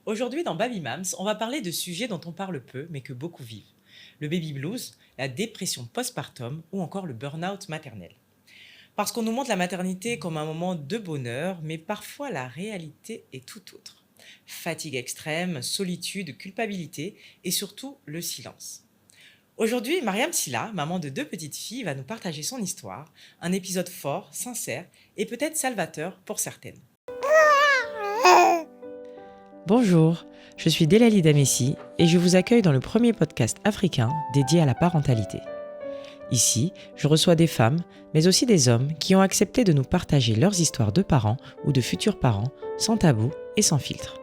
Aujourd'hui, dans Baby Mams, on va parler de sujets dont on parle peu, mais que beaucoup vivent. Le baby blues, la dépression postpartum ou encore le burn-out maternel. Parce qu'on nous montre la maternité comme un moment de bonheur, mais parfois la réalité est tout autre. Fatigue extrême, solitude, culpabilité et surtout le silence. Aujourd'hui, Mariam Silla, maman de deux petites filles, va nous partager son histoire, un épisode fort, sincère et peut-être salvateur pour certaines. Bonjour, je suis Delali Damessi et je vous accueille dans le premier podcast africain dédié à la parentalité. Ici, je reçois des femmes, mais aussi des hommes qui ont accepté de nous partager leurs histoires de parents ou de futurs parents, sans tabou et sans filtre.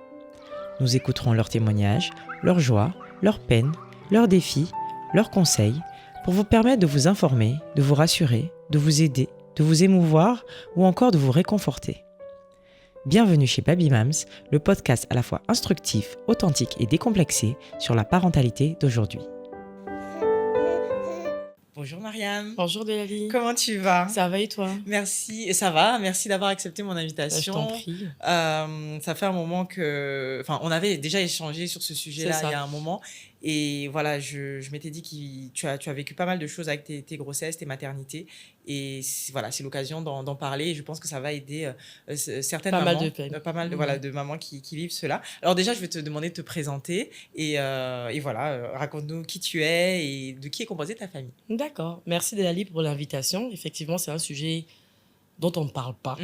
Nous écouterons leurs témoignages, leurs joies, leurs peines, leurs défis, leurs conseils, pour vous permettre de vous informer, de vous rassurer, de vous aider, de vous émouvoir ou encore de vous réconforter. Bienvenue chez Baby Mams, le podcast à la fois instructif, authentique et décomplexé sur la parentalité d'aujourd'hui. Bonjour Mariam. Bonjour Delali. Comment tu vas? Ça va et toi? Merci, ça va, merci d'avoir accepté mon Je invitation. t'en prie. Ça fait un moment que... Enfin, on avait déjà échangé sur ce sujet-là il y a un moment. Et voilà, je m'étais dit que tu as vécu pas mal de choses avec tes grossesses, tes maternités. Et voilà, c'est l'occasion d'en parler. Et je pense que ça va aider certaines Pas mamans. mal de peine. Pas mal de mamans qui vivent cela. Alors déjà, je vais te demander de te présenter. Et voilà, raconte-nous qui tu es et de qui est composée ta famille. D'accord. Merci Delali pour l'invitation. Effectivement, c'est un sujet dont on ne parle pas,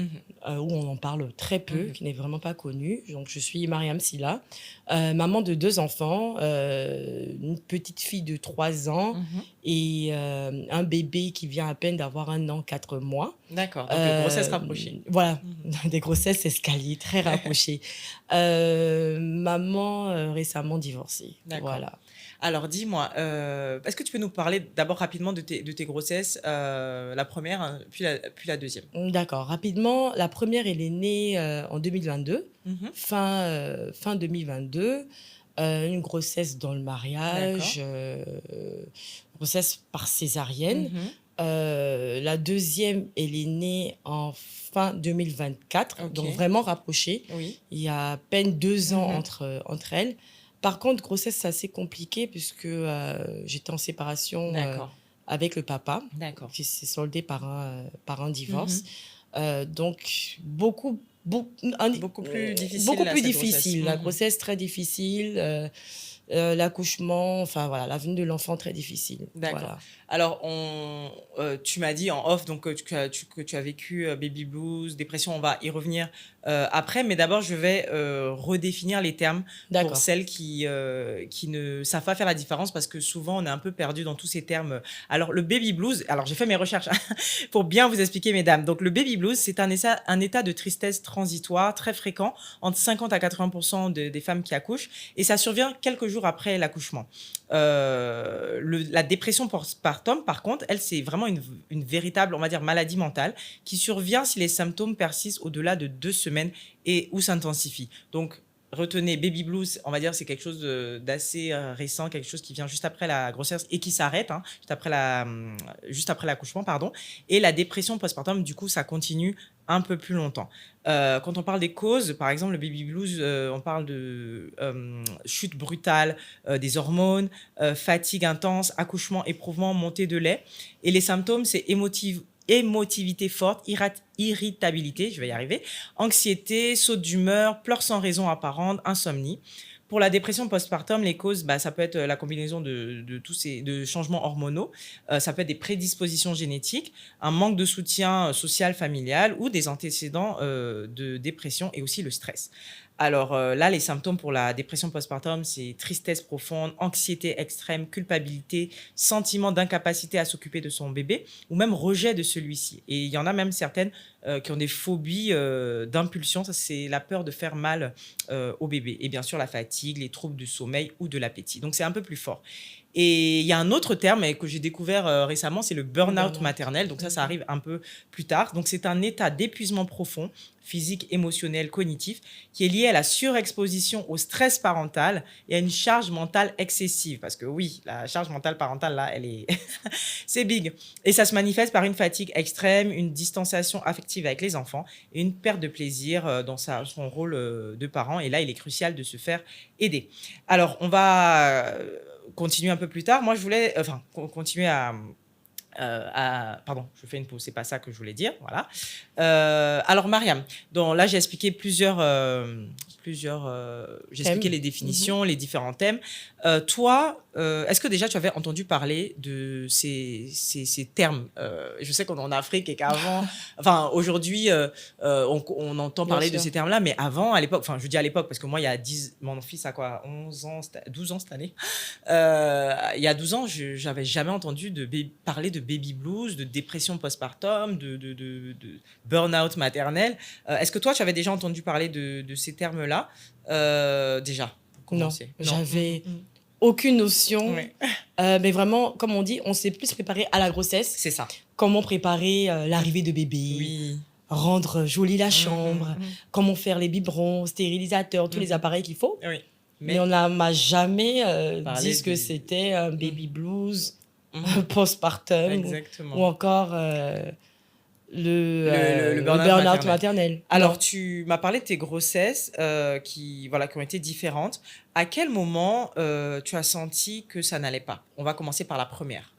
où on en parle très peu, qui n'est vraiment pas connu. Donc, je suis Mariam Silla, maman de 2 enfants, une petite fille de 3 ans et un bébé qui vient à peine d'avoir 1 an, 4 mois. D'accord, donc grossesse rapprochée. Voilà, des grossesses escaliers très rapprochées. Maman récemment divorcée. D'accord. Voilà. Alors, dis-moi, est-ce que tu peux nous parler d'abord rapidement de tes grossesses, la première, hein, puis la deuxième? D'accord. Rapidement, la première, elle est née en 2022, fin 2022. Une grossesse dans le mariage, grossesse par césarienne. La deuxième, elle est née en fin 2024, donc vraiment rapprochée. Oui. Il y a à peine 2 ans entre elles. Par contre, grossesse, c'est assez compliqué puisque j'étais en séparation avec le papa, qui s'est soldé par un divorce. Donc, beaucoup plus difficile. La grossesse, très difficile. L'accouchement, enfin voilà, la venue de l'enfant, très difficile. D'accord. Voilà. Alors, tu m'as dit en off donc, que tu as vécu baby blues, dépression, on va y revenir après, mais d'abord, je vais redéfinir les termes pour celles qui ne savent pas faire la différence parce que souvent, on est un peu perdu dans tous ces termes. Alors, le baby blues, alors j'ai fait mes recherches pour bien vous expliquer, mesdames. Donc, le baby blues, c'est un état de tristesse transitoire très fréquent entre 50 à 80% des femmes qui accouchent et ça survient quelques jours après l'accouchement. La dépression postpartum, par contre, elle, c'est vraiment une véritable, on va dire, maladie mentale qui survient si les symptômes persistent au-delà de 2 semaines et ou s'intensifient. Donc, retenez, baby blues, on va dire, c'est quelque chose d'assez récent, quelque chose qui vient juste après la grossesse et qui s'arrête, hein, juste après l'accouchement, pardon. Et la dépression postpartum, du coup, ça continue un peu plus longtemps. Quand on parle des causes, par exemple, le baby blues, on parle de chute brutale des hormones, fatigue intense, accouchement, éprouvement, montée de lait. Et les symptômes, c'est émotivité forte, irritabilité, je vais y arriver, anxiété, saute d'humeur, pleurs sans raison apparente, insomnie. Pour la dépression postpartum, les causes, ça peut être la combinaison de tous ces changements hormonaux. Ça peut être des prédispositions génétiques, un manque de soutien social, familial ou des antécédents de dépression et aussi le stress. Alors là, les symptômes pour la dépression postpartum, c'est tristesse profonde, anxiété extrême, culpabilité, sentiment d'incapacité à s'occuper de son bébé ou même rejet de celui-ci. Et il y en a même certaines qui ont des phobies d'impulsion. Ça, c'est la peur de faire mal au bébé. Et bien sûr, la fatigue, les troubles du sommeil ou de l'appétit. Donc, c'est un peu plus fort. Et il y a un autre terme que j'ai découvert récemment, c'est le burn-out maternel. Donc ça arrive un peu plus tard. Donc c'est un état d'épuisement profond, physique, émotionnel, cognitif, qui est lié à la surexposition au stress parental et à une charge mentale excessive. Parce que oui, la charge mentale parentale, là, elle est... c'est big. Et ça se manifeste par une fatigue extrême, une distanciation affective active avec les enfants et une perte de plaisir dans son rôle de parent. Et là, il est crucial de se faire aider. Alors, on va continuer un peu plus tard. Moi, je voulais continuer pardon, je fais une pause, c'est pas ça que je voulais dire. Voilà. Alors, Mariam, là, j'ai expliqué j'ai expliqué les définitions, les différents thèmes. Toi, est-ce que déjà tu avais entendu parler de ces termes Je sais qu'on est en Afrique et qu'avant, aujourd'hui, on entend parler de ces termes-là, mais avant, à l'époque, je dis à l'époque parce que moi, il y a mon fils a quoi, 11 ans, 12 ans cette année. Il y a 12 ans, je n'avais jamais entendu parler de baby blues, de dépression postpartum, de burn-out maternel. Est-ce que toi, tu avais déjà entendu parler de ces termes-là déjà, pour commencer? Non, j'avais aucune notion. Ouais. Mais vraiment, comme on dit, on s'est plus préparé à la grossesse. C'est ça. Comment préparer l'arrivée de bébé. Oui. Rendre jolie la chambre. Comment faire les biberons, stérilisateurs, tous les appareils qu'il faut. Oui. Mais on m'a jamais dit ce que c'était un baby blues, un postpartum. Exactement. Ou encore... le burn-out maternel. Alors, tu m'as parlé de tes grossesses qui ont été différentes. À quel moment tu as senti que ça n'allait pas? On va commencer par la première.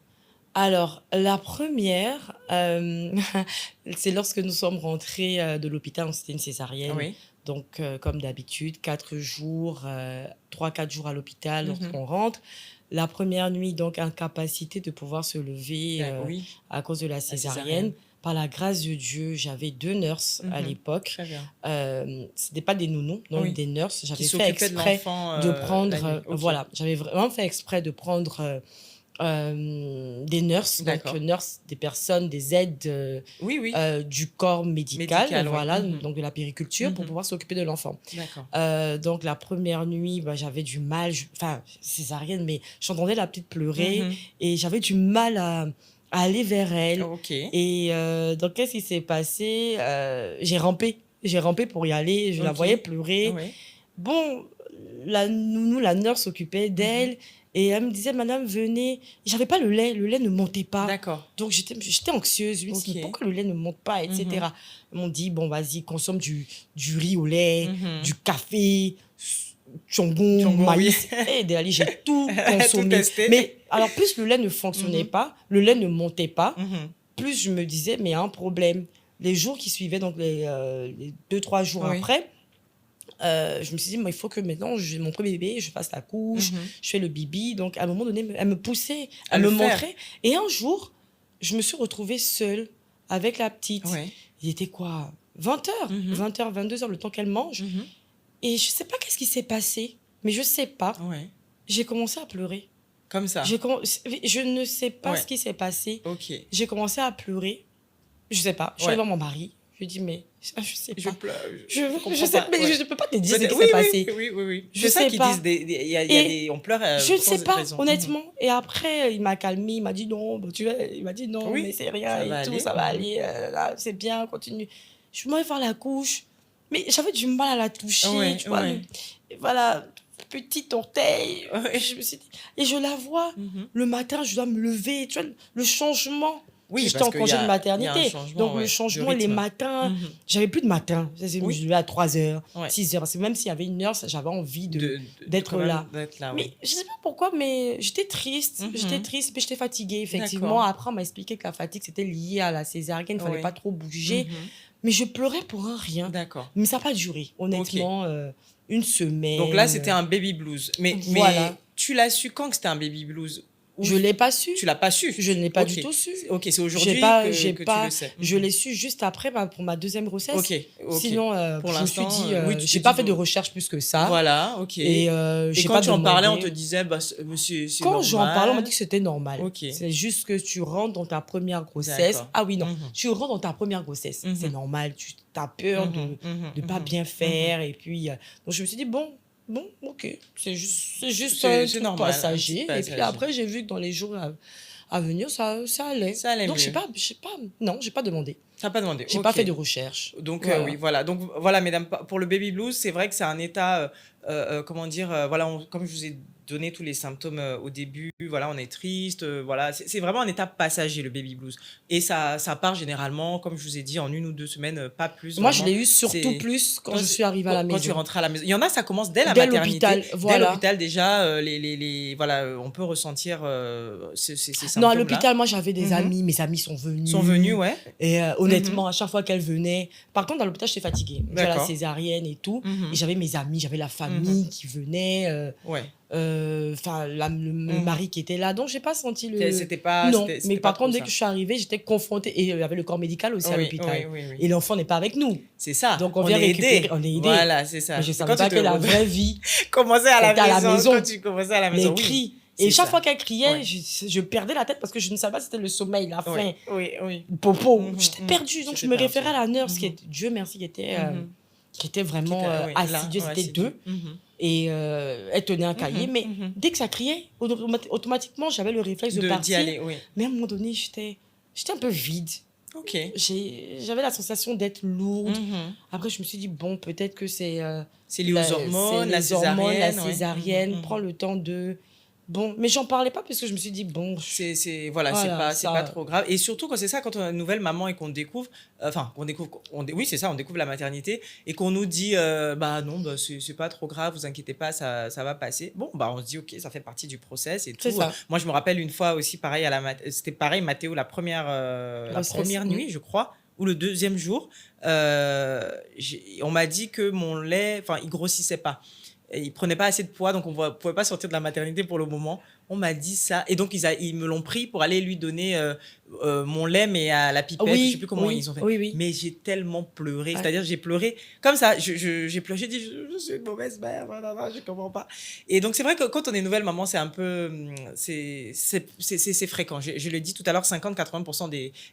Alors, la première, c'est lorsque nous sommes rentrés de l'hôpital, c'était une césarienne. Oui. Donc, comme d'habitude, 4 jours, 3-4 jours à l'hôpital lorsqu'on rentre. La première nuit, donc, incapacité de pouvoir se lever à cause de la césarienne. Par la grâce de Dieu, j'avais 2 nurses à l'époque. Ce n'étaient pas des nounous, donc des nurses. J'avais fait exprès de prendre... Voilà, j'avais vraiment fait exprès de prendre des nurses, donc nurses, des personnes, des aides du corps médical voilà, donc de la périculture, pour pouvoir s'occuper de l'enfant. Donc, la première nuit, j'avais du mal, césarienne, mais j'entendais la petite pleurer et j'avais du mal à aller vers elle. Et donc, qu'est-ce qui s'est passé? J'ai rampé pour y aller. Je la voyais pleurer. Bon, la nounou, la nurse s'occupait d'elle. Et elle me disait, madame, venez. J'avais pas le lait ne montait pas. Donc, j'étais anxieuse. Je me suis dit, pourquoi le lait ne monte pas, etc. Ils m'ont dit, bon, vas-y, consomme du riz au lait, du café, jambon, maïs. Et d'aller, j'ai tout consommé. Mais alors, plus le lait ne fonctionnait pas, le lait ne montait pas, plus je me disais, mais il y a un problème. Les jours qui suivaient, donc les 2-3 jours après, je me suis dit, il faut que maintenant, mon premier bébé, je fasse la couche, je fais le bibi. Donc, à un moment donné, elle me poussait, elle me montrait. Et un jour, je me suis retrouvée seule avec la petite. Il était quoi, 20h, 20h, 22h, le temps qu'elle mange. Et je ne sais pas qu'est-ce qui s'est passé, mais je ne sais pas. J'ai commencé à pleurer. Comme ça? Je ne sais pas ce qui s'est passé. J'ai commencé à pleurer. Je ne sais pas. Je suis allée voir mon mari. Je lui ai dit, mais je sais pas. Je pleure. Je sais pas, mais je ne peux pas te dire ce qui s'est passé. Oui. Je sais qu'ils pas. Disent on pleure. Je ne sais pas, honnêtement. Et après, il m'a calmé. Il m'a dit non. Il m'a dit non, mais c'est rien et tout. Ça va aller. C'est bien, continue. Je vais voir la couche. Mais j'avais du mal à la toucher. Tu vois, voilà, petit orteil. Je me suis dit, et je la vois. Le matin, je dois me lever. Tu vois, le changement. Oui, j'étais en congé de maternité. Donc, le changement, les matins, j'avais plus de matin. Je me levais à 3h, 6h. Parce que même s'il y avait une nurse, j'avais envie d'être là. Mais je ne sais pas pourquoi, mais j'étais triste. J'étais triste, mais j'étais fatiguée, effectivement. Après, on m'a expliqué que la fatigue, c'était lié à la césarienne. Il ne fallait pas trop bouger. Mais je pleurais pour un rien. Mais ça n'a pas duré, honnêtement. Une semaine. Donc là, c'était un baby blues. Mais tu l'as su quand que c'était un baby blues? Je ne l'ai pas su. Tu ne l'as pas su? Je ne l'ai pas du tout su. Ok, c'est aujourd'hui que tu le sais. Je l'ai su juste après pour ma deuxième grossesse. Sinon, pour l'instant, je me suis dit, je n'ai pas fait de recherche plus que ça. Voilà, ok. Et quand tu en parlais, on te disait, c'est normal. Quand j'en parlais, on m'a dit que c'était normal. C'est juste que tu rentres dans ta première grossesse. Ah oui, non. Tu rentres dans ta première grossesse. C'est normal. Tu as peur de ne pas bien faire. Et puis, donc je me suis dit, bon, ok, c'est juste un truc passager. Et puis après, j'ai vu que dans les jours à venir, ça allait. Ça allait donc, mieux. Non, j'ai pas demandé. Tu n'as pas demandé. J'ai pas fait de recherche. Donc, oui, voilà. Donc, voilà, mesdames, pour le baby blues, c'est vrai que c'est un état, comment dire, voilà, comme je vous ai donné tous les symptômes au début, voilà, on est triste, voilà. C'est vraiment un état passager, le baby blues. Et ça part généralement, comme je vous ai dit, en 1 ou 2 semaines, pas plus. Moi, je l'ai eu surtout plus quand je suis arrivée à la maison. Quand tu rentres à la maison. Il y en a, ça commence dès la maternité. Voilà. Dès l'hôpital, déjà, voilà, on peut ressentir ces symptômes-là. Non, à l'hôpital, moi, j'avais des amis. Mes amis sont venus. Ouais. Et honnêtement, à chaque fois qu'elles venaient... Par contre, à l'hôpital, j'étais fatiguée. J'avais la césarienne et tout. Et j'avais mes amis, j'avais la famille qui venait. Le mari qui était là. Donc, j'ai pas senti le... C'était pas... Non, mais par contre, dès que je suis arrivée, j'étais confrontée. Et il y avait le corps médical aussi à l'hôpital. Oui. Et l'enfant n'est pas avec nous. C'est ça. Donc, on vient récupérer. On est aidé. Voilà, c'est ça. Mais je savais pas que la vraie vie... commençait à la maison. Quand tu commençais à la maison. Les cris. Et chaque fois qu'elle criait, je perdais la tête parce que je ne savais pas si c'était le sommeil, la faim, le popo. J'étais perdue. Donc, je me référais à la nurse qui était, Dieu merci, qui était vraiment assidue. C'était 2. Et elle tenait un cahier. Mais dès que ça criait, automatiquement, j'avais le réflexe de partir. D'y aller, Mais à un moment donné, j'étais un peu vide. J'avais la sensation d'être lourde. Après, je me suis dit, bon, peut-être que c'est lié aux hormones, la césarienne. Prends le temps de... Bon, mais j'en parlais pas parce que je me suis dit, bon... C'est pas trop grave. Et surtout, quand c'est ça, quand on a une nouvelle maman et qu'on découvre... oui, c'est ça, on découvre la maternité et qu'on nous dit, non, c'est pas trop grave, vous inquiétez pas, ça va passer. Bon, on se dit, OK, ça fait partie du process et tout. Moi, je me rappelle une fois aussi, pareil, c'était pareil, Mathéo, la première nuit, je crois, ou le 2e jour, on m'a dit que mon lait, il grossissait pas. Il prenait pas assez de poids, donc on ne pouvait pas sortir de la maternité pour le moment. On m'a dit ça. Et donc, ils me l'ont pris pour aller lui donner mon lait, mais à la pipette. Je ne sais plus comment ils ont fait. Mais j'ai tellement pleuré. C'est-à-dire, j'ai pleuré comme ça. J'ai pleuré. J'ai dit, je suis une mauvaise mère. Non, je ne comprends pas. Et donc, c'est vrai que quand on est nouvelle maman, c'est un peu... C'est fréquent. Je le dis tout à l'heure, 50-80%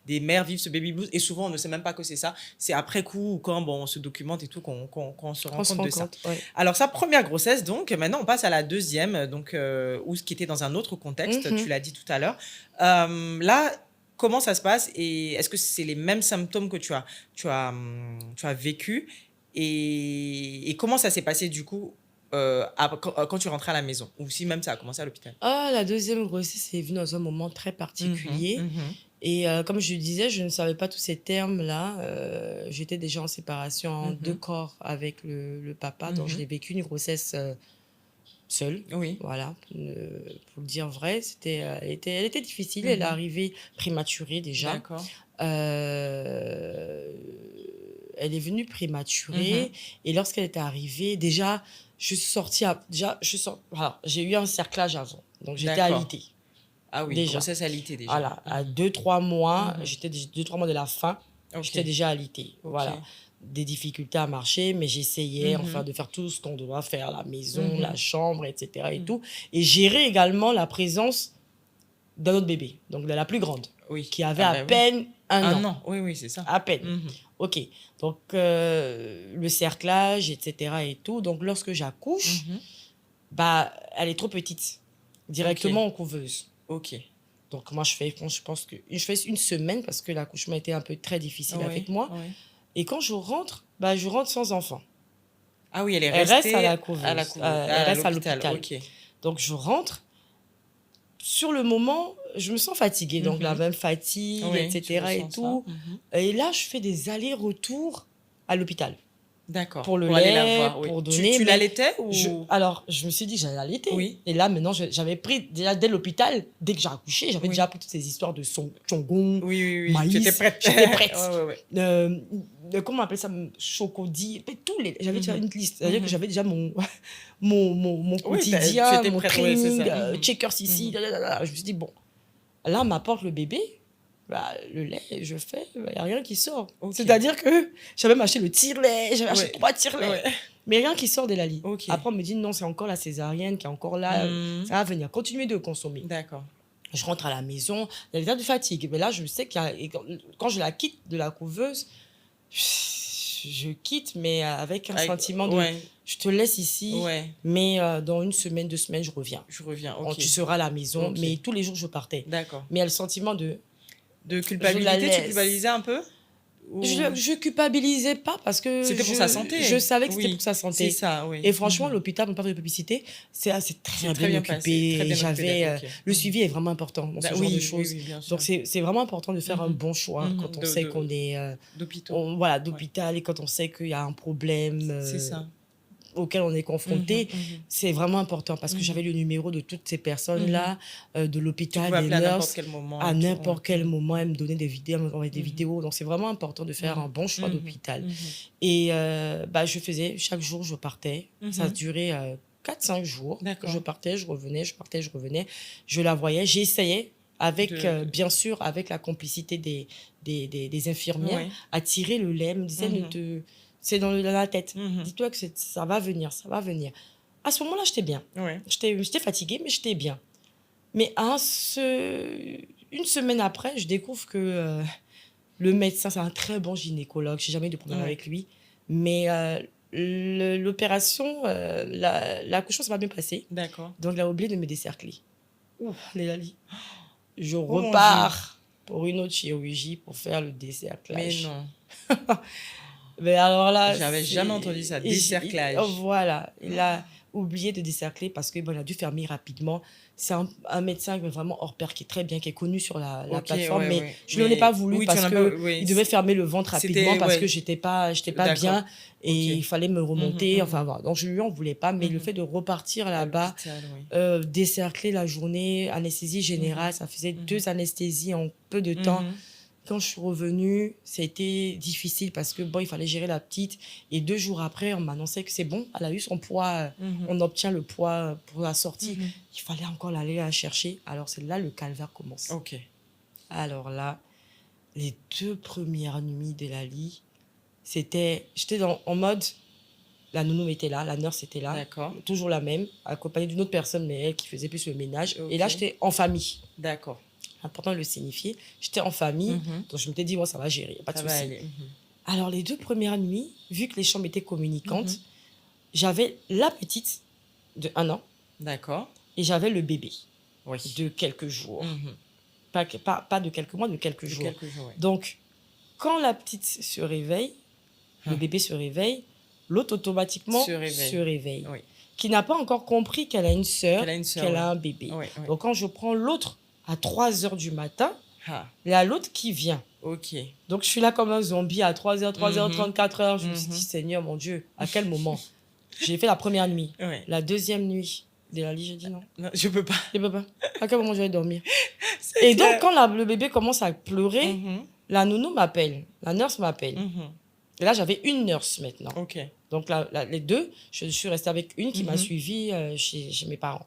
des mères vivent ce baby blues. Et souvent, on ne sait même pas que c'est ça. C'est après coup, ou quand on se documente et tout, qu'on se rend compte de ça. Alors, sa première grossesse, donc, maintenant, on passe à la 2e, donc, qui était dans un autre contexte, tu l'as dit tout à l'heure. Là, comment ça se passe et est-ce que c'est les mêmes symptômes que tu as vécu et comment ça s'est passé du coup quand tu rentrais à la maison ou si même ça a commencé à l'hôpital? La 2e grossesse est venue dans un moment très particulier. Et comme je le disais, je ne savais pas tous ces termes-là. J'étais déjà en séparation en 2 corps avec le papa, donc je l'ai vécu une grossesse... seule, voilà, pour le dire vrai, elle était difficile, elle est arrivée prématurée déjà. D'accord. Elle est venue prématurée et lorsqu'elle était arrivée, déjà, je suis sortie, j'ai eu un cerclage avant, donc j'étais alitée. Ah oui, déjà. Grossesse alitée déjà. Voilà, à 2-3 mois, j'étais 2-3 mois de la fin, j'étais déjà alitée, voilà. Des difficultés à marcher, mais j'essayais de faire tout ce qu'on doit faire, la maison, la chambre, etc. et tout. Et gérer également la présence d'un autre bébé, donc de la plus grande, qui avait à peine un an. Oui, c'est ça. À peine. OK. Donc, le cerclage, etc. et tout. Donc, lorsque j'accouche, elle est trop petite. Directement en couveuse. OK. Donc, moi, je pense que je fais 1 semaine parce que l'accouchement était un peu très difficile avec moi. Et quand je rentre sans enfant. Ah oui, elle reste à la couveuse. Elle reste à l'hôpital. Okay. Donc, je rentre. Sur le moment, je me sens fatiguée. Donc, la même fatigue, etc. et tout. Et là, je fais des allers-retours à l'hôpital. D'accord. Pour le lait, aller la voir, pour donner. Tu l'allaitais ou... Alors, je me suis dit que j'allais l'allaiter. Et là, maintenant, j'avais pris, déjà dès l'hôpital, dès que j'ai accouché, j'avais déjà pris toutes ces histoires de chongon, maïs. J'étais prête. Comment on appelle ça? Chocodie. J'avais déjà une liste. C'est-à-dire que j'avais déjà mon quotidien, mon training, checkers ici. Je me suis dit, bon, là, on m'apporte le bébé. Le lait, je fais, il n'y a rien qui sort. C'est-à-dire que j'avais même acheté le tire-lait, j'avais acheté 3 tire-lait, mais rien qui sort de la lit. Après, on me dit, non, c'est encore la césarienne qui est encore là, ça va venir. Continuez de consommer. D'accord. Je rentre à la maison, il y a l'état de fatigue. Mais là, je sais que quand je la quitte de la couveuse, je quitte, mais avec un sentiment de... Je te laisse ici, mais dans 1 semaine, 2 semaines, je reviens. OK. Tu seras à la maison, mais tous les jours, je partais. D'accord. Mais il y a le sentiment de culpabilité, tu culpabilisais un peu? Je culpabilisais pas parce que c'était pour sa santé. Je savais que c'était pour sa santé. C'est ça, oui. Et franchement, l'hôpital, mon père de publicité, c'est très bien occupé. Le suivi est vraiment important dans ce genre de choses. Oui, bien sûr. Donc, c'est vraiment important de faire un bon choix quand on sait qu'on est d'hôpital et quand on sait qu'il y a un problème. C'est ça. Auquel on est confronté, c'est vraiment important parce que j'avais le numéro de toutes ces personnes-là, de l'hôpital, des nurses. À n'importe quel moment, elles me donnaient des vidéos, elles m'envoyaient des vidéos. Donc, c'est vraiment important de faire un bon choix d'hôpital. Et je faisais, chaque jour, je partais. Ça a duré 4-5 jours. Je partais, je revenais, je partais, je revenais. Je la voyais, j'essayais avec, bien sûr, avec la complicité des infirmières, à tirer le lait. Elle me disait, c'est dans la tête. Dis-toi que ça va venir, ça va venir. À ce moment-là, j'étais bien. J'étais fatiguée, mais j'étais bien. Mais une semaine après, je découvre que le médecin, c'est un très bon gynécologue. Je n'ai jamais eu de problème avec lui. Mais l'opération, l'accouchement, ça va bien passer. D'accord. Donc, il a oublié de me décercler. Ouf, Lélalie. Je repars pour une autre chirurgie pour faire le décerclage. Mais non. Mais alors là, j'avais jamais entendu ça, décerclage. Voilà, il a oublié de décercler parce qu'il a dû fermer rapidement. C'est un médecin vraiment hors pair qui est très bien, qui est connu sur la plateforme, mais je ne l'ai pas voulu parce qu'il devait fermer le ventre rapidement parce que j'étais pas bien et il fallait me remonter. Enfin, voilà. Donc, je lui en voulais pas, mais le fait de repartir là-bas, décercler la journée, anesthésie générale, ça faisait 2 anesthésies en peu de temps. Quand je suis revenue, c'était difficile parce que il fallait gérer la petite. Et 2 jours après, on m'annonçait que c'est bon, elle a eu son poids, on obtient le poids pour la sortie. Il fallait encore aller la chercher. Alors, c'est là le calvaire commence. Alors là, les 2 premières nuits de Lali, j'étais en mode, la nounou était là, la nurse était là, toujours la même, accompagnée d'une autre personne, mais elle qui faisait plus le ménage. Et là, j'étais en famille. D'accord. Important de le signifier. J'étais en famille, donc je m'étais dit, ça va gérer, pas de souci. Alors, les 2 premières nuits, vu que les chambres étaient communicantes, j'avais la petite de 1 an. D'accord. Et j'avais le bébé de quelques jours. Pas de quelques mois, de quelques jours. Donc, quand la petite se réveille, le bébé se réveille, l'autre automatiquement se réveille. Qui n'a pas encore compris qu'elle a une sœur, qu'elle a un bébé. Donc, quand je prends l'autre, à 3h du matin, il y a l'autre qui vient. Donc, je suis là comme un zombie à 3h, 34h. Je me suis dit, Seigneur, mon Dieu, à quel moment? J'ai fait la première nuit. La deuxième nuit, Lélalie, j'ai dit non. Non, je peux pas. Je peux pas. À quel moment je vais dormir? Et donc, quand le bébé commence à pleurer, la nounou m'appelle. La nurse m'appelle. Et là, j'avais une nurse maintenant. Donc, les 2, je suis restée avec une qui m'a suivie chez mes parents.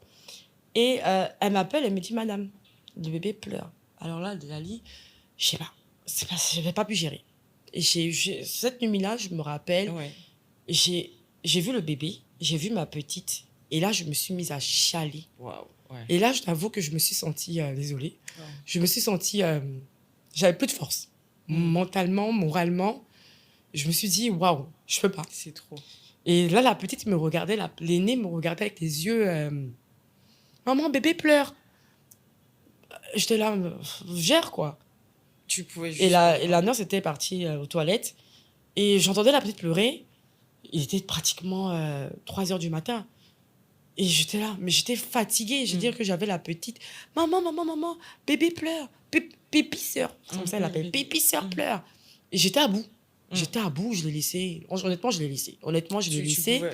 Et elle m'appelle, elle me dit, Madame, le bébé pleure. Alors là, Lélalie, je sais pas, je n'avais pas pu gérer. Et cette nuit-là, je me rappelle, j'ai vu le bébé, j'ai vu ma petite, et là, je me suis mise à chialer. Et là, je t'avoue que je me suis sentie, désolée, je me suis sentie, j'avais plus de force. Mentalement, moralement, je me suis dit, waouh, je peux pas. C'est trop. Et là, la petite me regardait, l'aînée me regardait avec les yeux, maman, bébé pleure. J'étais là, gère quoi. Tu pouvais juste... Et la nurse était partie aux toilettes. Et j'entendais la petite pleurer. Il était pratiquement 3h du matin. Et j'étais là, mais j'étais fatiguée. Je veux dire que j'avais la petite. Maman, bébé pleure. Pépisseur. Comme ça, elle l'appelle. Pépisseur pleure. Et j'étais à bout. J'étais à bout, je l'ai laissé. Honnêtement, je l'ai laissé.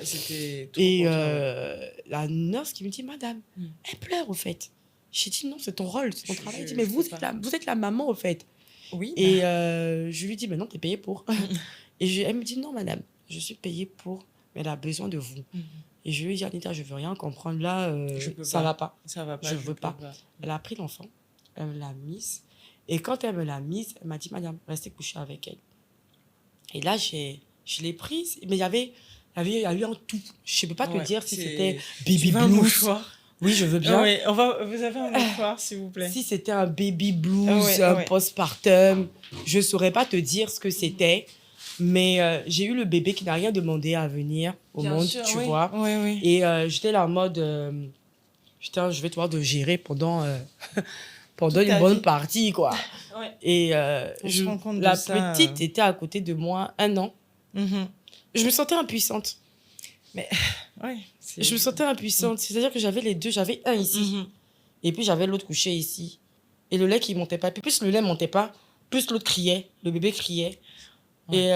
C'était trop et la nurse qui me dit, Madame, elle pleure au fait. J'ai dit, non, c'est ton rôle, c'est ton travail. Elle dit, mais vous êtes la maman, au fait. Oui. Et je lui dis, mais non, t'es payée pour. Et elle me dit, non, madame, je suis payée pour, mais elle a besoin de vous. Et je lui ai dit, Anita, je veux rien comprendre. Là, ça va pas. Ça va pas. Je veux pas. Elle a pris l'enfant, elle me l'a mise. Et quand elle me l'a mise, elle m'a dit, madame, restez couchée avec elle. Et là, je l'ai prise, mais il y a eu un tout. Je ne peux pas te dire si c'était baby blues. Oui, je veux bien. Vous avez un mouchoir, s'il vous plaît. Si c'était un baby blues, un postpartum, je ne saurais pas te dire ce que c'était. Mais j'ai eu le bébé qui n'a rien demandé à venir au monde, tu vois. Et j'étais là en mode, putain, je vais te voir de gérer pendant pendant une bonne partie, quoi. Ouais. Et la petite était à côté de moi 1 an. Je me sentais impuissante. Mais, ouais. Je me sentais impuissante. C'est-à-dire que j'avais les deux. J'avais un ici. Et puis, j'avais l'autre couché ici. Et le lait qui montait pas. Puis, plus le lait montait pas, plus l'autre criait. Le bébé criait. Ouais. Et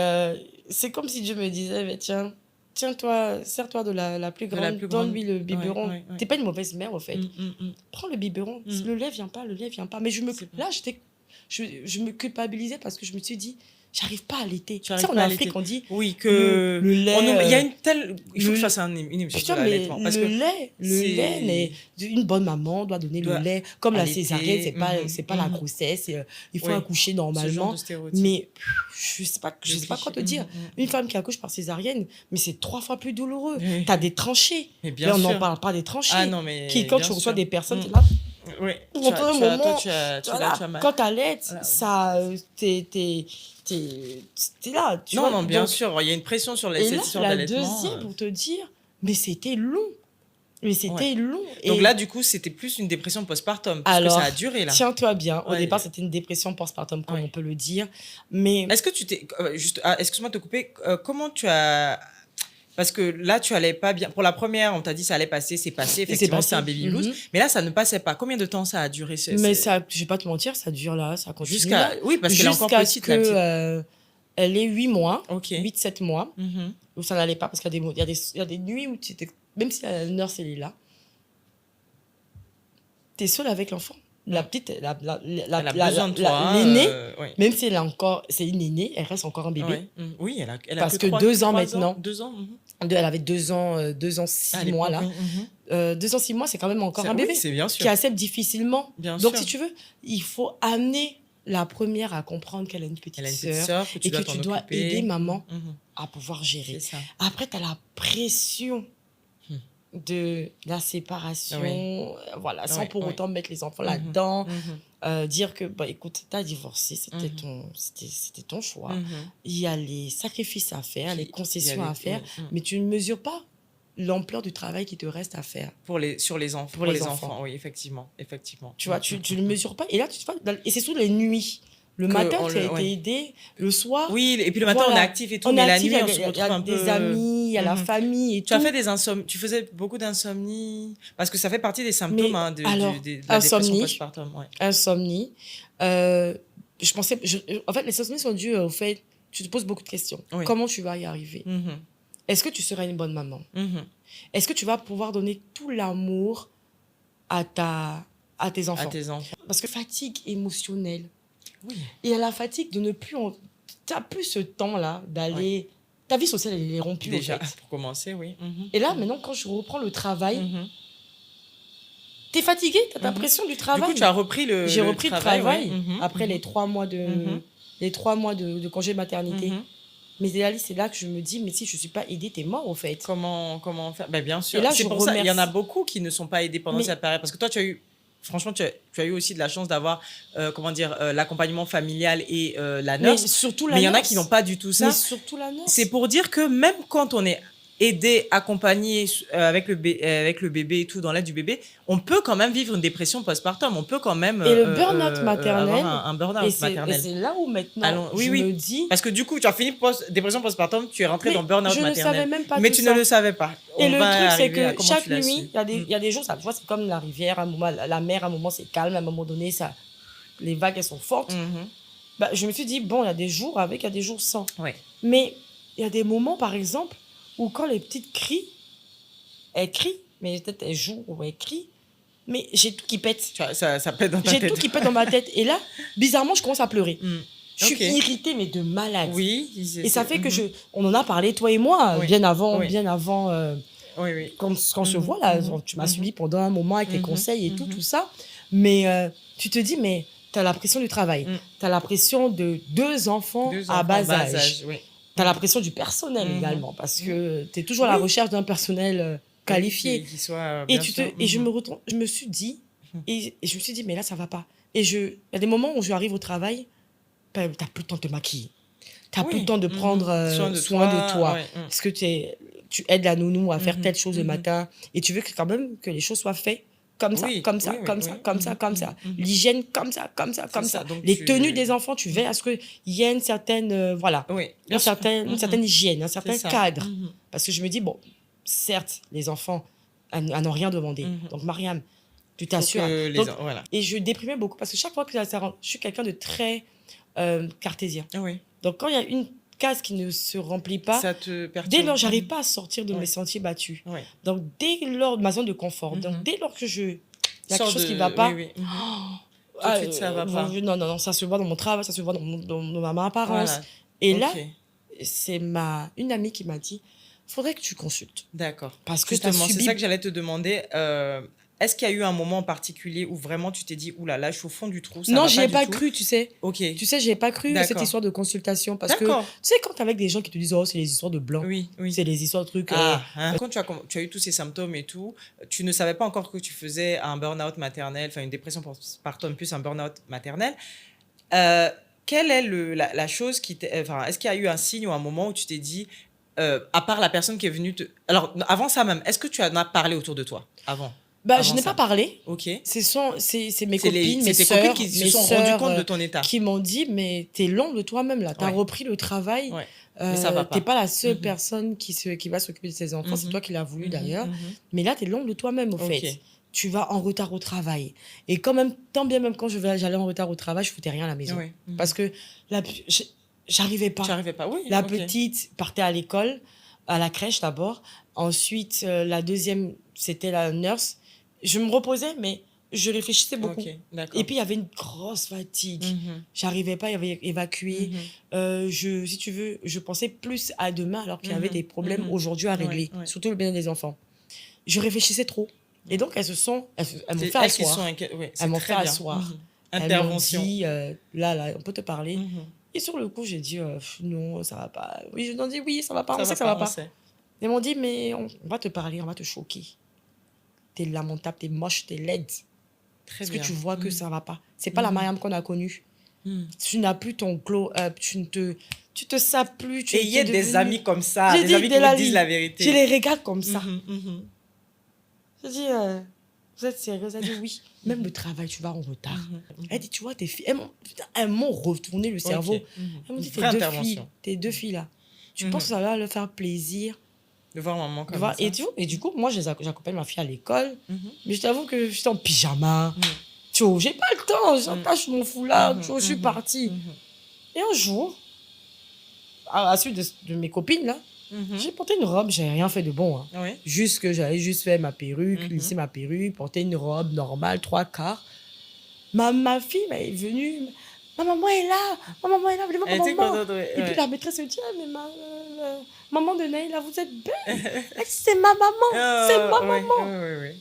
c'est comme si Dieu me disait, mais tiens-toi, sers-toi de la plus grande, donne-lui le biberon. Ouais. T'es pas une mauvaise mère, au fait. Prends le biberon. Le lait vient pas. Mais là, je me culpabilisais parce que je me suis dit, j'arrive pas à allaiter. Tu sais, en Afrique, on dit que le lait. Il y a une telle. Il faut que je fasse une émission sur l'allaitement. Le lait, une bonne maman doit donner le lait. Comme la césarienne, c'est pas la grossesse. Il faut accoucher normalement. Mais je sais pas quoi te dire. Une femme qui accouche par césarienne, mais c'est 3 fois plus douloureux. T'as des tranchées. Mais on n'en parle pas des tranchées. Ah non, mais. Quand tu reçois des personnes, là. Oui. Quand t'allaites, ça. T'es là. Non, bien sûr, il y a une pression sur les sessions d'allaitement. Et la deuxième, pour te dire, mais c'était long. long. Donc là, du coup, c'était plus une dépression postpartum, parce que ça a duré, là. Tiens-toi bien. Au départ, c'était une dépression postpartum, comme on peut le dire. Mais... Est-ce que tu t'es... excuse-moi de te couper. Comment tu as... Parce que là, tu allais pas bien. Pour la première, on t'a dit ça allait passer, c'est passé. Effectivement, c'est un baby blues. Mais là, ça ne passait pas. Combien de temps ça a duré Mais ça, je vais pas te mentir, ça dure là, ça continue. Oui, parce qu'elle est encore petite, la petite. Elle est 8 mois, 8-7 mois, où ça n'allait pas, parce qu'il y a des nuits où même si la nurse elle est là, tu es seule avec l'enfant. La petite, elle a besoin de toi. L'aînée, même si c'est une aînée, elle reste encore un bébé. Oui, elle a parce que 2 ans maintenant. 2 ans. Elle avait 2 ans, 6 mois là. 2 ans, 6 mois, c'est quand même encore un bébé. C'est bien sûr. Qui accepte difficilement. Bien Donc, sûr. si tu veux, il faut amener la première à comprendre qu'elle a une petite sœur et que tu dois aider maman à pouvoir gérer. Après, tu as la pression de la séparation, voilà, sans pour autant mettre les enfants là-dedans, dire que, écoute, tu as divorcé, c'était ton choix. Il y a les sacrifices à faire, les concessions à faire, mais tu ne mesures pas l'ampleur du travail qui te reste à faire. Sur les enfants. Pour les enfants, oui, effectivement. Tu vois, tu ne mesures pas. Et là, et c'est surtout les nuits. Le matin, tu as été aidé. Le soir... Oui, et puis le matin, on est actif et tout, mais la nuit, on se retrouve un peu... Il y a des amis, il y a la famille et tout. Tu faisais beaucoup d'insomnie, parce que ça fait partie des symptômes de la dépression postpartum. Insomnie. En fait, les insomnies sont dues au fait... Tu te poses beaucoup de questions. Comment tu vas y arriver? Est-ce que tu seras une bonne maman? Est-ce que tu vas pouvoir donner tout l'amour à tes enfants? Parce que fatigue émotionnelle. Oui. Et à la fatigue de ne plus... Tu n'as plus ce temps-là d'aller... Ta vie sociale, elle est rompue. Déjà, pour commencer, oui. Et là, maintenant, quand je reprends le travail, tu es fatiguée, tu as la pression du travail. Du coup, tu as repris le J'ai repris le travail après les 3 mois de congé maternité. Mais c'est là que je me dis, mais si je ne suis pas aidée, t'es mort, au fait. Comment faire? Bien sûr. C'est pour ça, il y en a beaucoup qui ne sont pas aidés pendant cette période. Parce que toi, tu as eu aussi de la chance d'avoir, l'accompagnement familial et la nurse. Mais il y en a qui n'ont pas du tout ça. Mais surtout la nurse. C'est pour dire que même quand on est aidé, accompagné avec le bébé et tout, dans l'aide du bébé, on peut quand même vivre une dépression postpartum. On peut quand même et le burn-out maternel. Avoir un burn-out maternel. Et c'est là où maintenant je me dis... Parce que du coup, tu as fini dépression postpartum, tu es rentré dans burn-out maternel. Je ne savais même pas mais tu ne le savais pas. Et le truc, c'est que chaque nuit, il y a des jours, ça, tu vois, c'est comme la rivière, à un moment, la mer, à un moment, c'est calme, à un moment donné, les vagues, elles sont fortes. Je me suis dit, bon, il y a des jours avec, il y a des jours sans. Mais il y a des moments, par exemple, où quand les petites crient, elles crient, mais peut-être elles jouent ou elles crient, mais j'ai tout qui pète. Ça pète dans ta tête. J'ai tout qui pète dans ma tête. Et là, bizarrement, je commence à pleurer. Je suis irritée, mais de malade. Oui. Et ça fait que on en a parlé, toi et moi, bien avant quand on se voit, là, tu m'as suivi pendant un moment avec tes conseils et tout ça. Mais tu te dis, mais tu as la pression du travail. Tu as la pression de 2 enfants à bas âge. Tu as la pression du personnel également, parce que tu es toujours à la recherche d'un personnel qualifié. Qui soit, et je me suis dit, mais là, ça va pas. Et il y a des moments où je arrive au travail, tu n'as plus le temps de te maquiller. Tu n'as plus le temps de prendre soin de toi. Parce que tu aides la nounou à faire telle chose le matin, et tu veux quand même que les choses soient faites comme ça, comme ça, comme ça, comme ça, comme ça. L'hygiène, comme ça, comme ça, comme ça. Les tenues des enfants, tu veilles à ce qu'il y ait une certaine, voilà, une certaine hygiène, un certain cadre. Parce que je me dis, bon, certes, les enfants n'ont rien demandé. Donc, Mariam, tu t'assures. Voilà. Et je déprimais beaucoup parce que chaque fois que ça rentre, je suis quelqu'un de très cartésien. Donc, quand il y a une case qui ne se remplit pas, ça te perturbe. Dès lors, j'arrive pas à sortir de mes sentiers battus. Donc, dès lors, ma zone de confort, donc dès lors que il y a quelque chose qui ne va pas, tout de suite, ça va pas. Non, ça se voit dans mon travail, ça se voit dans ma apparence. Voilà. Et là, c'est une amie qui m'a dit, faudrait que tu consultes. D'accord. Parce que justement, c'est ça que j'allais te demander. Est-ce qu'il y a eu un moment en particulier où vraiment tu t'es dit, oulala, je suis au fond du trou, ça non, va j'y ai pas cru, tu sais. Tu sais, j'y ai pas cru à cette histoire de consultation. Parce que, tu sais, quand t'es avec des gens qui te disent, oh, c'est les histoires de blanc. C'est les histoires de trucs. Quand tu as eu tous ces symptômes et tout, tu ne savais pas encore que tu faisais un burn-out maternel, enfin une dépression postpartum plus un burn-out maternel. Quelle est la chose qui est-ce qu'il y a eu un signe ou un moment où tu t'es dit, à part la personne qui est venue te... Alors, avant ça même, est-ce que tu en as parlé autour de toi avant je n'ai pas parlé. C'est mes copines, mes sœurs, copines qui se sont rendues compte de ton état. Qui m'ont dit, mais t'es l'ombre de toi-même là. T'as repris le travail. Mais ça va pas. T'es pas la seule personne qui va s'occuper de ses enfants. C'est toi qui l'as voulu d'ailleurs. Mais là, t'es l'ombre de toi-même au fait. Tu vas en retard au travail. Et quand même, tant bien même quand j'allais en retard au travail, je foutais rien à la maison. Parce que j'arrivais pas. La petite partait à l'école, à la crèche d'abord. Ensuite, la deuxième, c'était la nurse. Je me reposais, mais je réfléchissais beaucoup. Et puis, il y avait une grosse fatigue. J'arrivais pas à évacuer. Si tu veux, je pensais plus à demain alors qu'il y avait des problèmes aujourd'hui à régler, surtout le bien des enfants. Je réfléchissais trop. Et donc, elles m'ont fait asseoir. Elles m'ont fait asseoir. Intervention. Elles m'ont dit, là, on peut te parler. Et sur le coup, j'ai dit, non, ça va pas. Oui, je leur dis, oui, ça va pas, on sait que ça va pas. Elles m'ont dit, mais on va te parler, on va te choquer. T'es lamentable, t'es moche, t'es laide. Parce que tu vois que ça va pas. C'est pas la Mariam qu'on a connue. Tu n'as plus ton glow up, tu te sens plus. Et il y a des amis comme ça, des amis qui me disent la vérité. Je les regarde comme ça. Je dis, vous êtes sérieuse? Elle dit oui. Même le travail, tu vas en retard. Elle dit, tu vois, tes filles, elles m'ont retourné le cerveau. Elles m'ont dit, tes deux filles là, tu penses que ça va leur faire plaisir de voir maman comme ça. Et du coup, moi, j'accompagne ma fille à l'école. Mais je t'avoue que j'étais en pyjama. Tu vois, j'ai pas le temps. J'attache mon foulard. Je suis partie. Et un jour, à la suite de mes copines, là, j'ai porté une robe. J'ai rien fait de bon. Juste que j'avais juste fait ma perruque, lisser ma perruque, porter une robe normale, 3/4. Ma fille est venue... Ma maman est là, maman. Et puis la maîtresse me dit, mais maman de Naïla, vous êtes belle. C'est ma maman, c'est ma maman.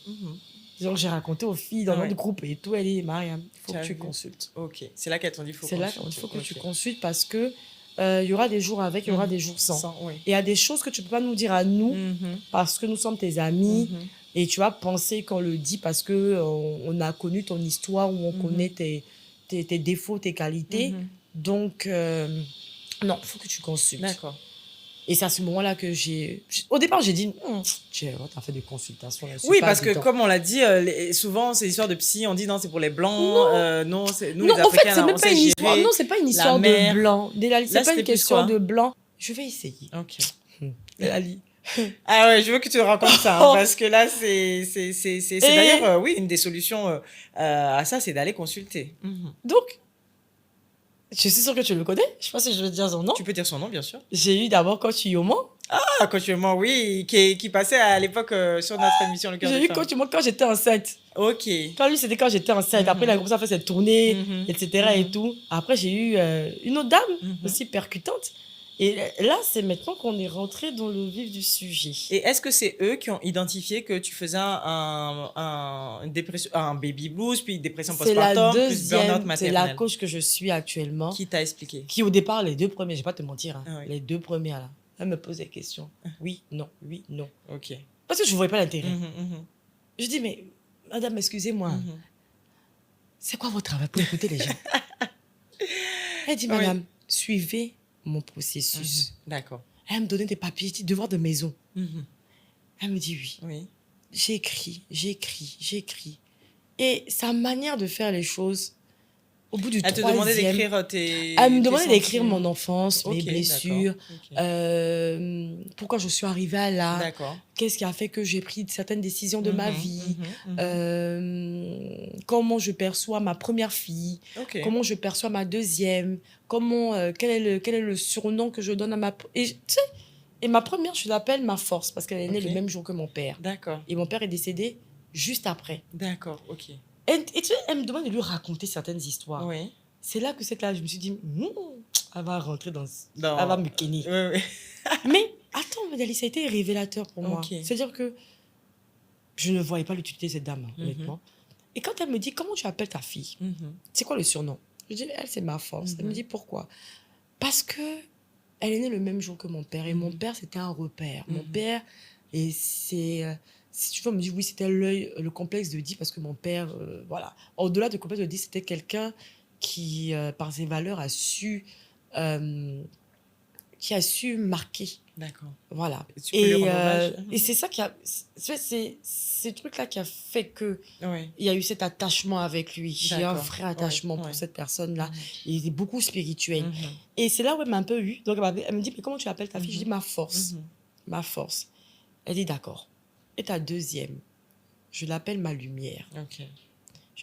Donc j'ai raconté aux filles dans notre groupe et tout, elle dit, Mariam, il faut que tu consultes. C'est là qu'elles t'ont dit, il faut que tu consultes parce que il y aura des jours avec, il y aura des jours sans. Et il y a des choses que tu ne peux pas nous dire à nous parce que nous sommes tes amis. Et tu vas penser qu'on le dit parce qu'on a connu ton histoire ou on connaît tes défauts, tes qualités. Donc, non, il faut que tu consultes. D'accord. Et c'est à ce moment-là que au départ, j'ai dit, tu as fait des consultations. Oui, parce que comme on l'a dit, souvent, ces histoires de psy, on dit non, c'est pour les blancs. Non, nous, les Africains, c'est même pas une histoire. Non, c'est pas une histoire de blanc. C'est pas une question de blanc. Je vais essayer. Ok. Ali. Ah ouais, je veux que tu racontes ça, parce que là, c'est d'ailleurs, une des solutions à ça, c'est d'aller consulter. Donc, je suis sûre que tu le connais. Je sais pas si je veux dire son nom. Tu peux dire son nom, bien sûr. J'ai eu d'abord Coach Yomo. Ah, Coach Yomo, oui, qui passait à l'époque sur notre émission Le Cœur des Femmes. J'ai eu Coach Yomo quand j'étais enceinte. Ok. Quand lui, c'était quand j'étais enceinte. Après, il a commencé à faire cette tournée, etc. et tout. Après, j'ai eu une autre dame aussi percutante. Et là, c'est maintenant qu'on est rentré dans le vif du sujet. Et est-ce que c'est eux qui ont identifié que tu faisais une dépression, un baby blues, puis une dépression postpartum, plus burn-out maternel? C'est la coach que je suis actuellement. Qui t'a expliqué? Qui, au départ, les deux premiers, je ne vais pas te mentir, les deux premières, là, elle me pose des questions. Oui, non, oui, non. Ok. Parce que je ne voyais pas l'intérêt. Je dis, mais madame, excusez-moi, c'est quoi votre travail pour écouter les gens? Elle dit, madame, suivez mon processus. D'accord. Elle me donnait des papiers, des devoirs de maison. Elle me dit oui. J'ai écrit. Et sa manière de faire les choses, au bout du Elle te demandait d'écrire tes... Elle me demandait d'écrire mon enfance, mes blessures, pourquoi je suis arrivée là, qu'est-ce qui a fait que j'ai pris certaines décisions de ma vie, comment je perçois ma première fille, comment je perçois ma deuxième, quel est le surnom que je donne à ma... Et ma première, je l'appelle ma force, parce qu'elle est née le même jour que mon père. D'accord. Et mon père est décédé juste après. D'accord, ok. Et elle me demande de lui raconter certaines histoires. Oui. C'est là que je me suis dit, elle va rentrer dans... Elle va me kenner. Oui. Mais attends, Madali, ça a été révélateur pour moi. C'est-à-dire que je ne voyais pas l'utilité de cette dame, honnêtement. Et quand elle me dit, comment tu appelles ta fille? C'est quoi le surnom? Je dis, elle, c'est ma force. Elle me dit, pourquoi? Parce que elle est née le même jour que mon père. Et mon père, c'était un repère. Mon père, et c'est... si tu veux, on me dit, oui, c'était le complexe de d'Oedipe, parce que mon père, voilà. Au-delà du complexe de d'Oedipe, c'était quelqu'un qui, par ses valeurs, qui a su marquer. D'accord. Voilà. Et c'est ça qui a... C'est ces trucs-là qui a fait que il y a eu cet attachement avec lui. J'ai un vrai attachement pour cette personne-là. Il est beaucoup spirituel. Et c'est là où elle m'a un peu eu. Donc, elle me dit, mais comment tu appelles ta fille? Je dis, ma force. Ma force. Elle dit, d'accord. Et ta deuxième, je l'appelle ma lumière.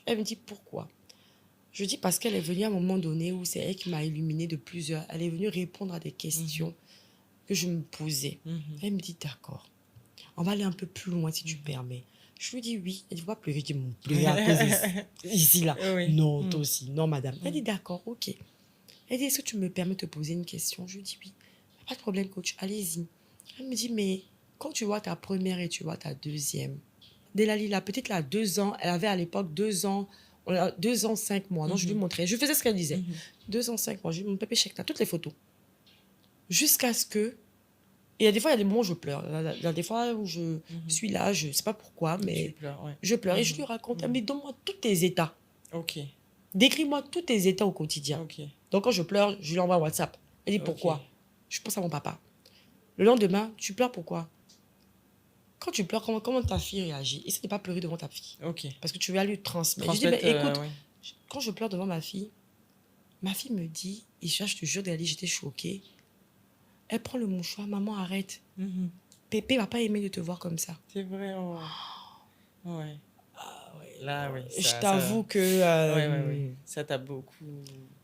Elle me dit, pourquoi? Je dis, parce qu'elle est venue à un moment donné où c'est elle qui m'a illuminée de plusieurs. Elle est venue répondre à des questions que je me posais. Elle me dit, d'accord, on va aller un peu plus loin si tu permets. Je lui dis, oui. Elle dit, va pleurer. Je dis, mon pleurer à cause ici, là. Non, toi aussi. Non, madame. Elle dit, d'accord, ok. Elle dit, est-ce que tu me permets de te poser une question? Je lui dis, oui. Pas de problème, coach, allez-y. Elle me dit, mais quand tu vois ta première et tu vois ta deuxième, Delali, la petite, là, a 2 ans, elle avait à l'époque 2 ans, 2 ans, 5 mois. Donc, je lui montrais. Je faisais ce qu'elle disait. 2 ans, 5 mois. Je lui dis, mon pépé, check, t'as toutes les photos. Jusqu'à ce que... Et il y a des fois, il y a des moments où je pleure. Il y a des fois où je suis là, je ne sais pas pourquoi, mais je pleure. Et je lui raconte, mais donne-moi tous tes états. Décris-moi tous tes états au quotidien. Donc, quand je pleure, je lui envoie un WhatsApp. Elle dit, pourquoi? Je pense à mon papa. Le lendemain, tu pleures pourquoi? Quand tu pleures, comment ta fille réagit? Essaie de ne pas pleurer devant ta fille. Parce que tu vas lui transmettre. Je dis, mais écoute, quand je pleure devant ma fille me dit, et je te jure, j'étais choquée. Elle prend le mouchoir, maman, arrête. Pépé va pas aimer de te voir comme ça. C'est vrai, ouais. Ah, ouais. Là, oui. Je t'avoue que... Oui. Ça t'a beaucoup...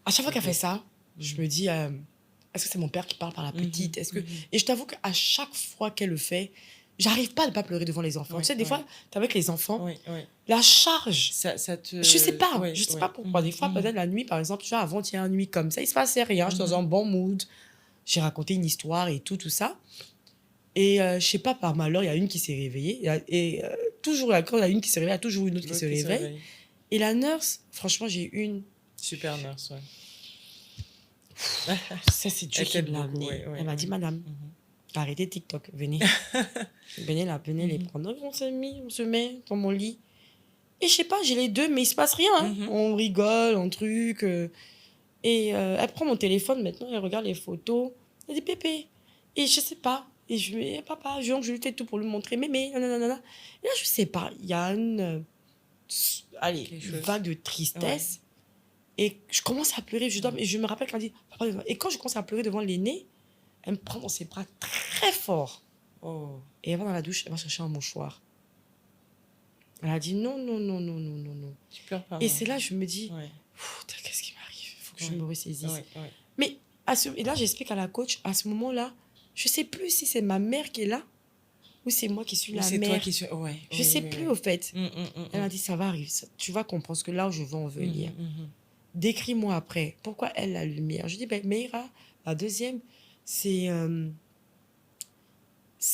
À chaque fois qu'elle fait ça, je me dis, est-ce que c'est mon père qui parle par la petite? Est-ce que... Et je t'avoue qu'à chaque fois qu'elle le fait, j'arrive pas à ne pas pleurer devant les enfants. Tu sais, des fois, t'es avec les enfants, la charge, ça te... je sais pas, je sais pas pourquoi. Des fois, peut-être la nuit, par exemple, tu vois, avant-hier, nuit comme ça, il se passait rien, je suis dans un bon mood. J'ai raconté une histoire et tout ça. Et je sais pas, par malheur, il y a une qui s'est réveillée. Et toujours, quand il y a une qui s'est réveillée, il y a toujours une autre qui se réveille. Et la nurse, franchement, j'ai une... Super nurse, Ça, c'est Dieu qui me l'a amené. Elle m'a dit, madame, arrêtez TikTok, venez. venez les prendre. On se met dans mon lit. Et je sais pas, j'ai les deux, mais il se passe rien. Hein. On rigole, on truc... Et elle prend mon téléphone maintenant, elle regarde les photos. Elle dit, Pépé. Et je sais pas. Et je lui dis, papa, je lui fais tout pour lui montrer. Mémé, nanana. Et là, je sais pas. Il y a une vague de tristesse. Et je commence à pleurer. Je me rappelle qu'elle dit, papa. Et quand je commence à pleurer devant l'aîné, elle me prend dans ses bras très fort. Et elle va dans la douche, elle va chercher un mouchoir. Elle a dit, non. Tu pleures pas. Et c'est là, je me dis, qu'est-ce qui m'arrive? Que je me ressaisisse. Mais et là, j'explique à la coach, à ce moment-là, je ne sais plus si c'est ma mère qui est là ou c'est moi qui suis la mère. Toi qui suis... je ne sais plus, au fait. Elle m'a dit, ça va arriver. Tu vas comprendre, parce que là où je veux en venir. Décris-moi après. Pourquoi elle, la lumière? Je dis, Meira, la deuxième, c'est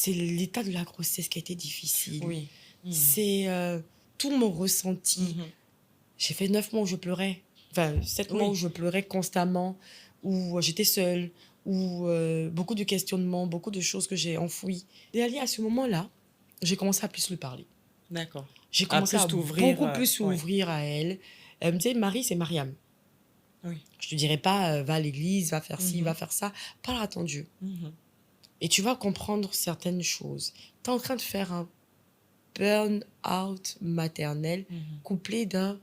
l'état de la grossesse qui a été difficile. C'est tout mon ressenti. J'ai fait 9 mois où je pleurais. Enfin, 7 mois où je pleurais constamment, où j'étais seule, où beaucoup de questionnements, beaucoup de choses que j'ai enfouies. Et à ce moment-là, j'ai commencé à plus lui parler. D'accord. J'ai commencé à beaucoup plus s'ouvrir à elle. Elle me disait, Marie, c'est Mariam. Je te dirais pas, va à l'église, va faire ci, va faire ça. Parle à ton Dieu. Et tu vas comprendre certaines choses. Tu es en train de faire burn-out maternel couplé d'un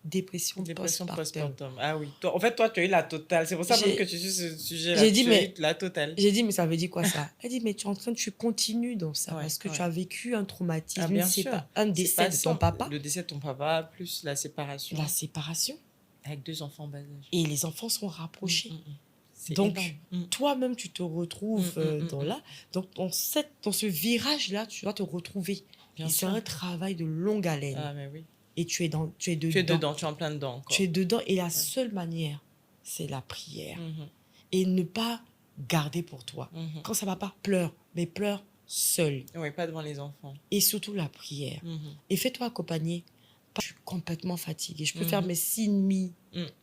dépression postpartum. Ah oui. En fait, toi, tu as eu la totale. C'est pour ça même que tu suis ce sujet-là. J'ai dit, mais la totale. J'ai dit, mais ça veut dire quoi ça? Elle dit, mais tu continues dans ça parce que tu as vécu un traumatisme, un décès de ton papa. Le décès de ton papa, plus la séparation. La séparation. Avec 2 enfants en bas âge. Et les enfants sont rapprochés. Donc, toi-même, tu te retrouves Donc, dans ce virage-là, tu dois te retrouver. C'est un travail de longue haleine. Ah, mais oui. Et tu es dedans. Tu es dedans, tu es en plein dedans. Encore. Tu es dedans. Et la seule manière, c'est la prière. Et ne pas garder pour toi. Quand ça ne va pas, pleure. Mais pleure seul. Oui, pas devant les enfants. Et surtout la prière. Et fais-toi accompagner. Je suis complètement fatiguée. Je peux faire mes 6h30.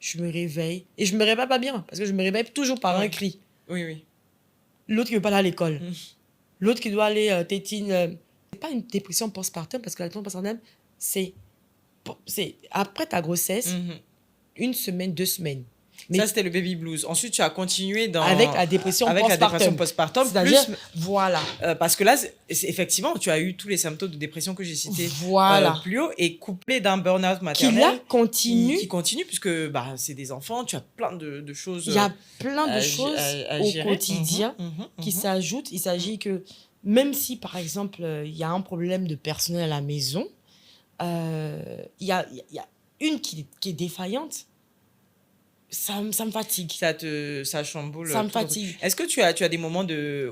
Je me réveille. Et je ne me réveille pas bien. Parce que je me réveille toujours par un cri. Oui, oui. L'autre qui ne veut pas aller à l'école. L'autre qui doit aller tétine. Ce n'est pas une dépression postpartum. Parce que la dépression postpartum, c'est après ta grossesse, 1 semaine, 2 semaines. Mais ça, c'était le baby blues. Ensuite, tu as continué avec la dépression postpartum. C'est-à-dire, voilà. Parce que là, effectivement, tu as eu tous les symptômes de dépression que j'ai cités plus haut et couplé d'un burn-out maternel. Qui continue, puisque c'est des enfants, tu as plein de choses. Il y a plein de choses au quotidien qui s'ajoutent. Il s'agit que, même si, par exemple, il y a un problème de personnel à la maison, il y a une qui est défaillante, ça me fatigue. Ça chamboule. Ça me fatigue. Est-ce que tu as des moments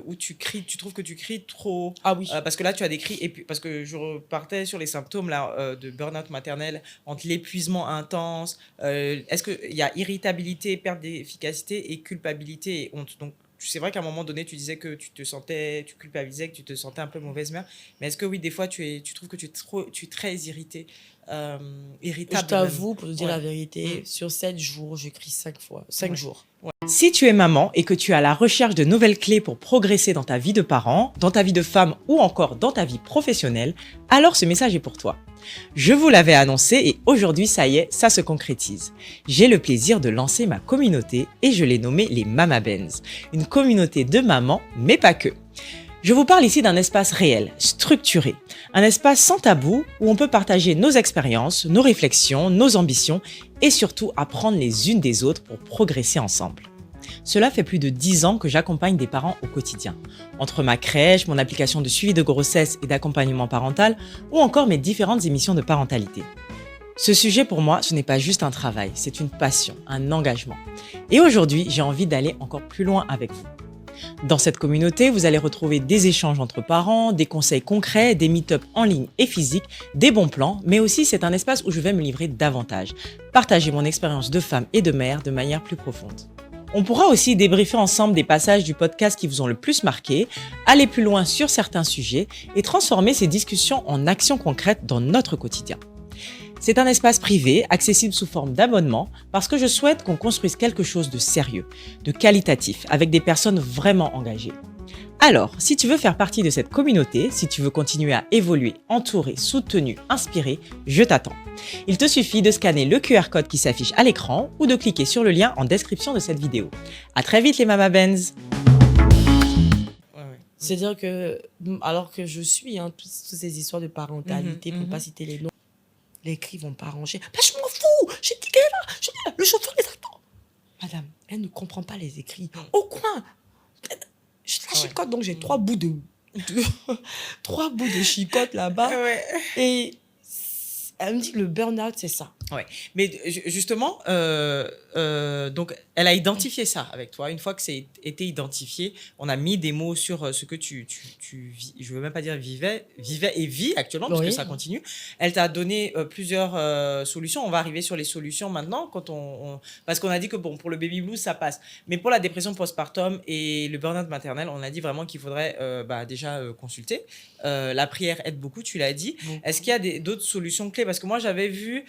où tu cries, tu trouves que tu cries trop? Ah oui. Parce que là, tu as des cris, et puis, parce que je repartais sur les symptômes là, de burn-out maternel, entre l'épuisement intense, est-ce qu'il y a irritabilité, perte d'efficacité et culpabilité et honte? Donc, c'est vrai qu'à un moment donné, tu disais que tu culpabilisais, que tu te sentais un peu mauvaise mère. Mais est-ce que oui, des fois, tu trouves que tu es très irritée, irritable? Je t'avoue, pour te dire la vérité, sur 7 jours, j'écris 5 fois. 5 jours. Ouais. Si tu es maman et que tu es à la recherche de nouvelles clés pour progresser dans ta vie de parent, dans ta vie de femme ou encore dans ta vie professionnelle, alors ce message est pour toi. Je vous l'avais annoncé et aujourd'hui, ça y est, ça se concrétise. J'ai le plaisir de lancer ma communauté et je l'ai nommée les Mama Benz, une communauté de mamans, mais pas que. Je vous parle ici d'un espace réel, structuré, un espace sans tabou où on peut partager nos expériences, nos réflexions, nos ambitions et surtout apprendre les unes des autres pour progresser ensemble. Cela fait plus de 10 ans que j'accompagne des parents au quotidien. Entre ma crèche, mon application de suivi de grossesse et d'accompagnement parental ou encore mes différentes émissions de parentalité. Ce sujet pour moi, ce n'est pas juste un travail, c'est une passion, un engagement. Et aujourd'hui, j'ai envie d'aller encore plus loin avec vous. Dans cette communauté, vous allez retrouver des échanges entre parents, des conseils concrets, des meet-ups en ligne et physiques, des bons plans, mais aussi c'est un espace où je vais me livrer davantage, partager mon expérience de femme et de mère de manière plus profonde. On pourra aussi débriefer ensemble des passages du podcast qui vous ont le plus marqué, aller plus loin sur certains sujets et transformer ces discussions en actions concrètes dans notre quotidien. C'est un espace privé, accessible sous forme d'abonnement, parce que je souhaite qu'on construise quelque chose de sérieux, de qualitatif, avec des personnes vraiment engagées. Alors, si tu veux faire partie de cette communauté, si tu veux continuer à évoluer, entourer, soutenu, inspiré, je t'attends. Il te suffit de scanner le QR code qui s'affiche à l'écran ou de cliquer sur le lien en description de cette vidéo. À très vite les Mama Benz. C'est-à-dire que, alors que je suis toutes ces histoires de parentalité, pour ne pas citer les noms, les cris vont pas arranger. Je m'en fous, j'ai dit qu'elle est là, le chauffeur les attend. Madame, elle ne comprend pas les écrits. Au coin, je la chicote, donc j'ai 3 bouts de 3 bouts de chicote là-bas. Et elle me dit que le burn-out, c'est ça. Ouais. Mais justement, donc, elle a identifié ça avec toi. Une fois que c'est été identifié, on a mis des mots sur ce que tu vis. Je ne veux même pas dire vivais et vis actuellement, parce que ça continue. Elle t'a donné plusieurs solutions. On va arriver sur les solutions maintenant, parce qu'on a dit que bon, pour le baby blues, ça passe. Mais pour la dépression postpartum et le burn-out maternel, on a dit vraiment qu'il faudrait déjà consulter. La prière aide beaucoup, tu l'as dit. Est-ce qu'il y a d'autres solutions clés? Parce que moi, j'avais vu...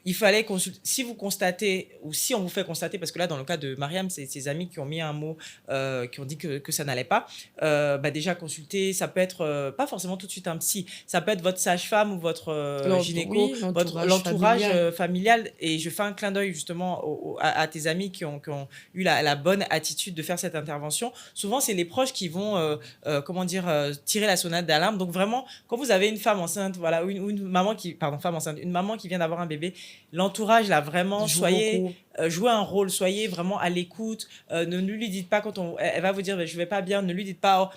il fallait consulter. Si vous constatez, ou si on vous fait constater, parce que là, dans le cas de Mariam, c'est ses amis qui ont mis un mot, qui ont dit que ça n'allait pas, déjà consulter, ça peut être, pas forcément tout de suite un psy, ça peut être votre sage-femme ou votre gynéco, l'entourage familial. Et je fais un clin d'œil justement à tes amis qui ont eu la bonne attitude de faire cette intervention. Souvent, c'est les proches qui vont, tirer la sonnette d'alarme. Donc vraiment, quand vous avez une femme enceinte, voilà, une maman femme enceinte, une maman qui vient d'avoir un bébé, l'entourage, là, vraiment, jouez un rôle, soyez vraiment à l'écoute. Ne lui dites pas quand elle va vous dire je vais pas bien, ne lui dites pas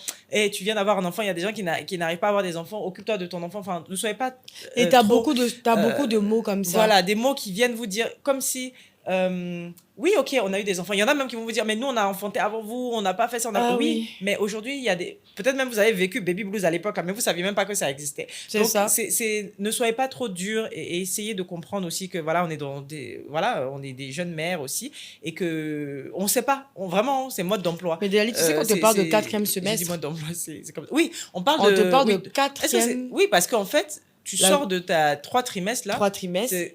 tu viens d'avoir un enfant. Il y a des gens qui n'arrivent pas à avoir des enfants, occupe-toi de ton enfant. Enfin, ne soyez pas et t'as beaucoup de mots comme ça, voilà, des mots qui viennent vous dire comme si oui, ok, on a eu des enfants. Il y en a même qui vont vous dire, mais nous, on a enfanté avant vous, on n'a pas fait ça. Oui, mais aujourd'hui, il y a des... Peut-être même vous avez vécu baby blues à l'époque, mais vous ne saviez même pas que ça existait. Donc, ne soyez pas trop dur et essayez de comprendre aussi que, voilà, on est des jeunes mères aussi et qu'on ne sait pas. Vraiment, c'est mode d'emploi. Mais Délaly, tu sais qu'on te parle de 4e semestre. J'ai dit mode d'emploi, c'est comme... Oui, on te parle de 4e... Oui, parce qu'en fait, tu sors de ta 3 trimestres, là. 3 trimestres.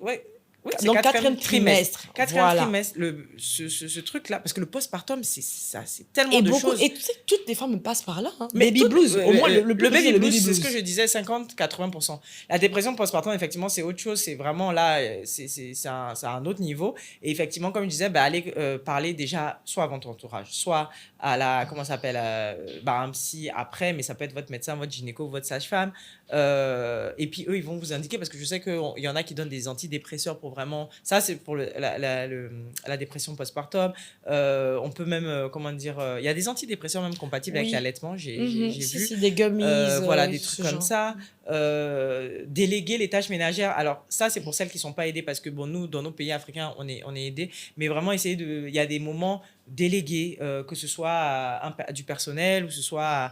Oui, c'est donc 4e trimestre. 4e trimestre, ce truc-là, parce que le postpartum, c'est ça, c'est tellement de choses. Et tu sais, toutes les femmes passent par là. Hein. Baby blues, au moins le baby blues, c'est ce que je disais, 50-80%. La dépression postpartum, effectivement, c'est autre chose, c'est vraiment là, c'est un autre niveau. Et effectivement, comme je disais, allez parler déjà, soit à votre entourage, soit à un psy après, mais ça peut être votre médecin, votre gynéco, votre sage-femme. Et puis eux, ils vont vous indiquer, parce que je sais qu'il y en a qui donnent des antidépresseurs pour vraiment... Ça, c'est pour la dépression postpartum. On peut même, il y a des antidépresseurs même compatibles avec l'allaitement, j'ai vu. Des gummies. Voilà, des trucs comme ça. Déléguer les tâches ménagères. Alors, ça, c'est pour celles qui ne sont pas aidées, parce que, bon, nous, dans nos pays africains, on est aidés. Mais vraiment, essayer de... Il y a des moments délégués, que ce soit à du personnel, ou ce soit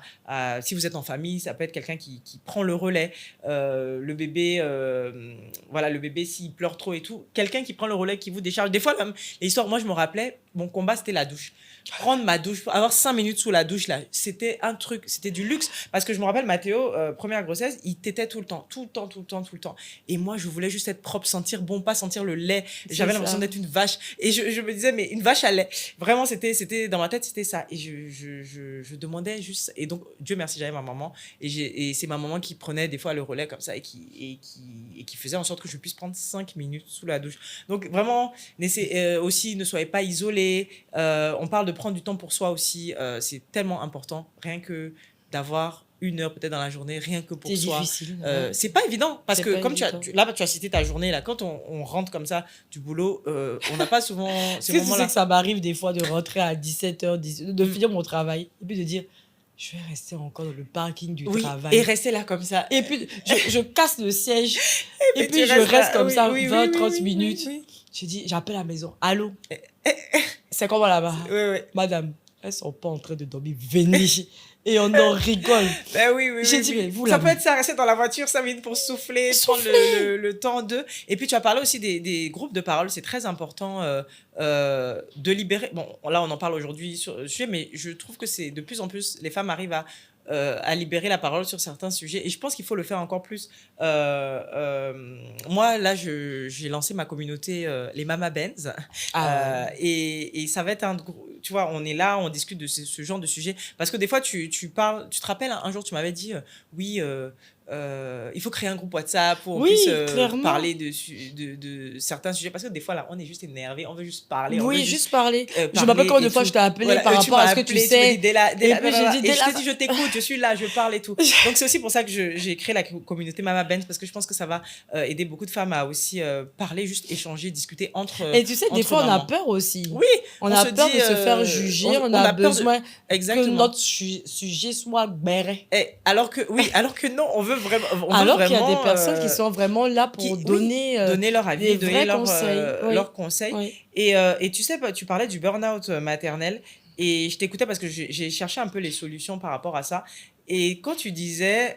si vous êtes en famille, ça peut être quelqu'un qui prend le relais. Le bébé, le bébé, s'il pleure trop et tout, quelqu'un qui prend le relais, qui vous décharge. Des fois, même, l'histoire, moi, je me rappelais, mon combat, c'était la douche. Prendre ma douche, avoir 5 minutes sous la douche, là, c'était un truc, c'était du luxe. Parce que je me rappelle, Mathéo, première grossesse, il tétait tout le temps. Et moi, je voulais juste être propre, sentir bon, pas sentir le lait. J'avais l'impression d'être une vache. Et je me disais, mais une vache à lait. Vraiment, c'était dans ma tête, c'était ça. Et je demandais juste... Et donc, Dieu merci, j'avais ma maman. Et c'est ma maman qui prenait des fois le relais comme ça et qui faisait en sorte que je puisse prendre 5 minutes sous la douche. Donc, vraiment, aussi, ne soyez pas isolés. On parle de prendre du temps pour soi aussi, c'est tellement important, rien que d'avoir 1 heure peut-être dans la journée, rien que pour soi. C'est difficile. C'est pas évident, parce que comme tu as cité ta journée, là, quand on rentre comme ça du boulot, on n'a pas souvent ce moment-là. Tu sais que ça m'arrive des fois de rentrer à 17h, de finir mon travail, et puis de dire... Je vais rester encore dans le parking du travail. Et rester là comme ça. Et puis, je casse le siège. et puis, je reste comme ça 20-30 minutes. Je dis, j'appelle à la maison. Allô? C'est comment là-bas? Madame, elles sont pas en train de dormir. Venez. Et on en rigole. J'ai dit, mais vous, ça peut être ça, rester dans la voiture 5 minutes pour souffler. Prendre le temps d'eux. Et puis, tu as parlé aussi des groupes de parole. C'est très important de libérer. Bon, là, on en parle aujourd'hui sur le sujet, mais je trouve que c'est de plus en plus, les femmes arrivent à libérer la parole sur certains sujets. Et je pense qu'il faut le faire encore plus. Moi, là, j'ai lancé ma communauté, les Mama Benz. Et ça va être tu vois, on est là, on discute de ce genre de sujet. Parce que des fois, tu parles... Tu te rappelles, un jour, tu m'avais dit, il faut créer un groupe WhatsApp où on puisse parler de certains sujets. Parce que des fois, là, on est juste énervé, on veut juste parler. Juste parler. Je me rappelle combien de fois je t'ai appelé par rapport à ce que tu sais. Et puis, je t'ai dit, je t'écoute, je suis là, je parle et tout. Donc, c'est aussi pour ça que j'ai créé la communauté Mama Benz, parce que je pense que ça va aider beaucoup de femmes à aussi parler, juste échanger, discuter entre Et tu sais, des fois, on a peur aussi. Oui. On a peur de se faire juger, on a besoin que notre sujet soit béré. Alors que non, on veut vraiment... Alors qu'il y a des personnes qui sont vraiment là pour donner leur avis, donner leurs conseils. Oui. Et tu sais, tu parlais du burn-out maternel, et je t'écoutais parce que j'ai cherché un peu les solutions par rapport à ça. Et quand tu disais,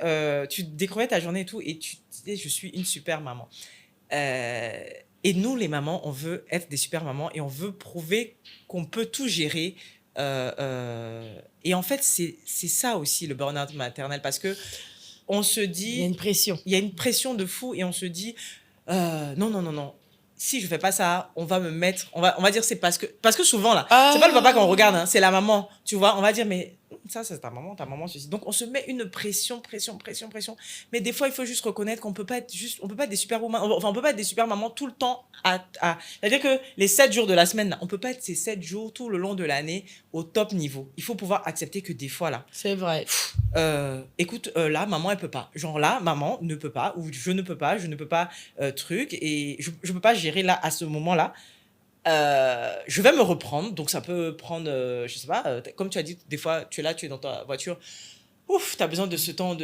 tu décrivais ta journée et tout, et tu disais, je suis une super maman. Et nous, les mamans, on veut être des super mamans et on veut prouver qu'on peut tout gérer. Et en fait, c'est ça aussi, le burn-out maternel, parce que on se dit... Il y a une pression. Il y a une pression de fou, et on se dit, non. si je fais pas ça, on va me mettre, on va dire c'est parce que souvent là, c'est pas le papa qu'on regarde, hein, c'est la maman, tu vois, on va dire mais ça c'est ta maman ceci. Donc on se met une pression. Mais des fois il faut juste reconnaître qu'on peut pas être des super-woman, enfin on peut pas être des super mamans tout le temps c'est-à-dire que les 7 jours de la semaine, là, on peut pas être ces 7 jours tout le long de l'année au top niveau. Il faut pouvoir accepter que des fois là. C'est vrai. Écoute, là, maman, elle peut pas. Genre là, maman ne peut pas, ou je ne peux pas, truc, et je peux pas gérer là, à ce moment-là. Je vais me reprendre, donc ça peut prendre, je sais pas, comme tu as dit, des fois, tu es là, tu es dans ta voiture, ouf, tu as besoin de ce temps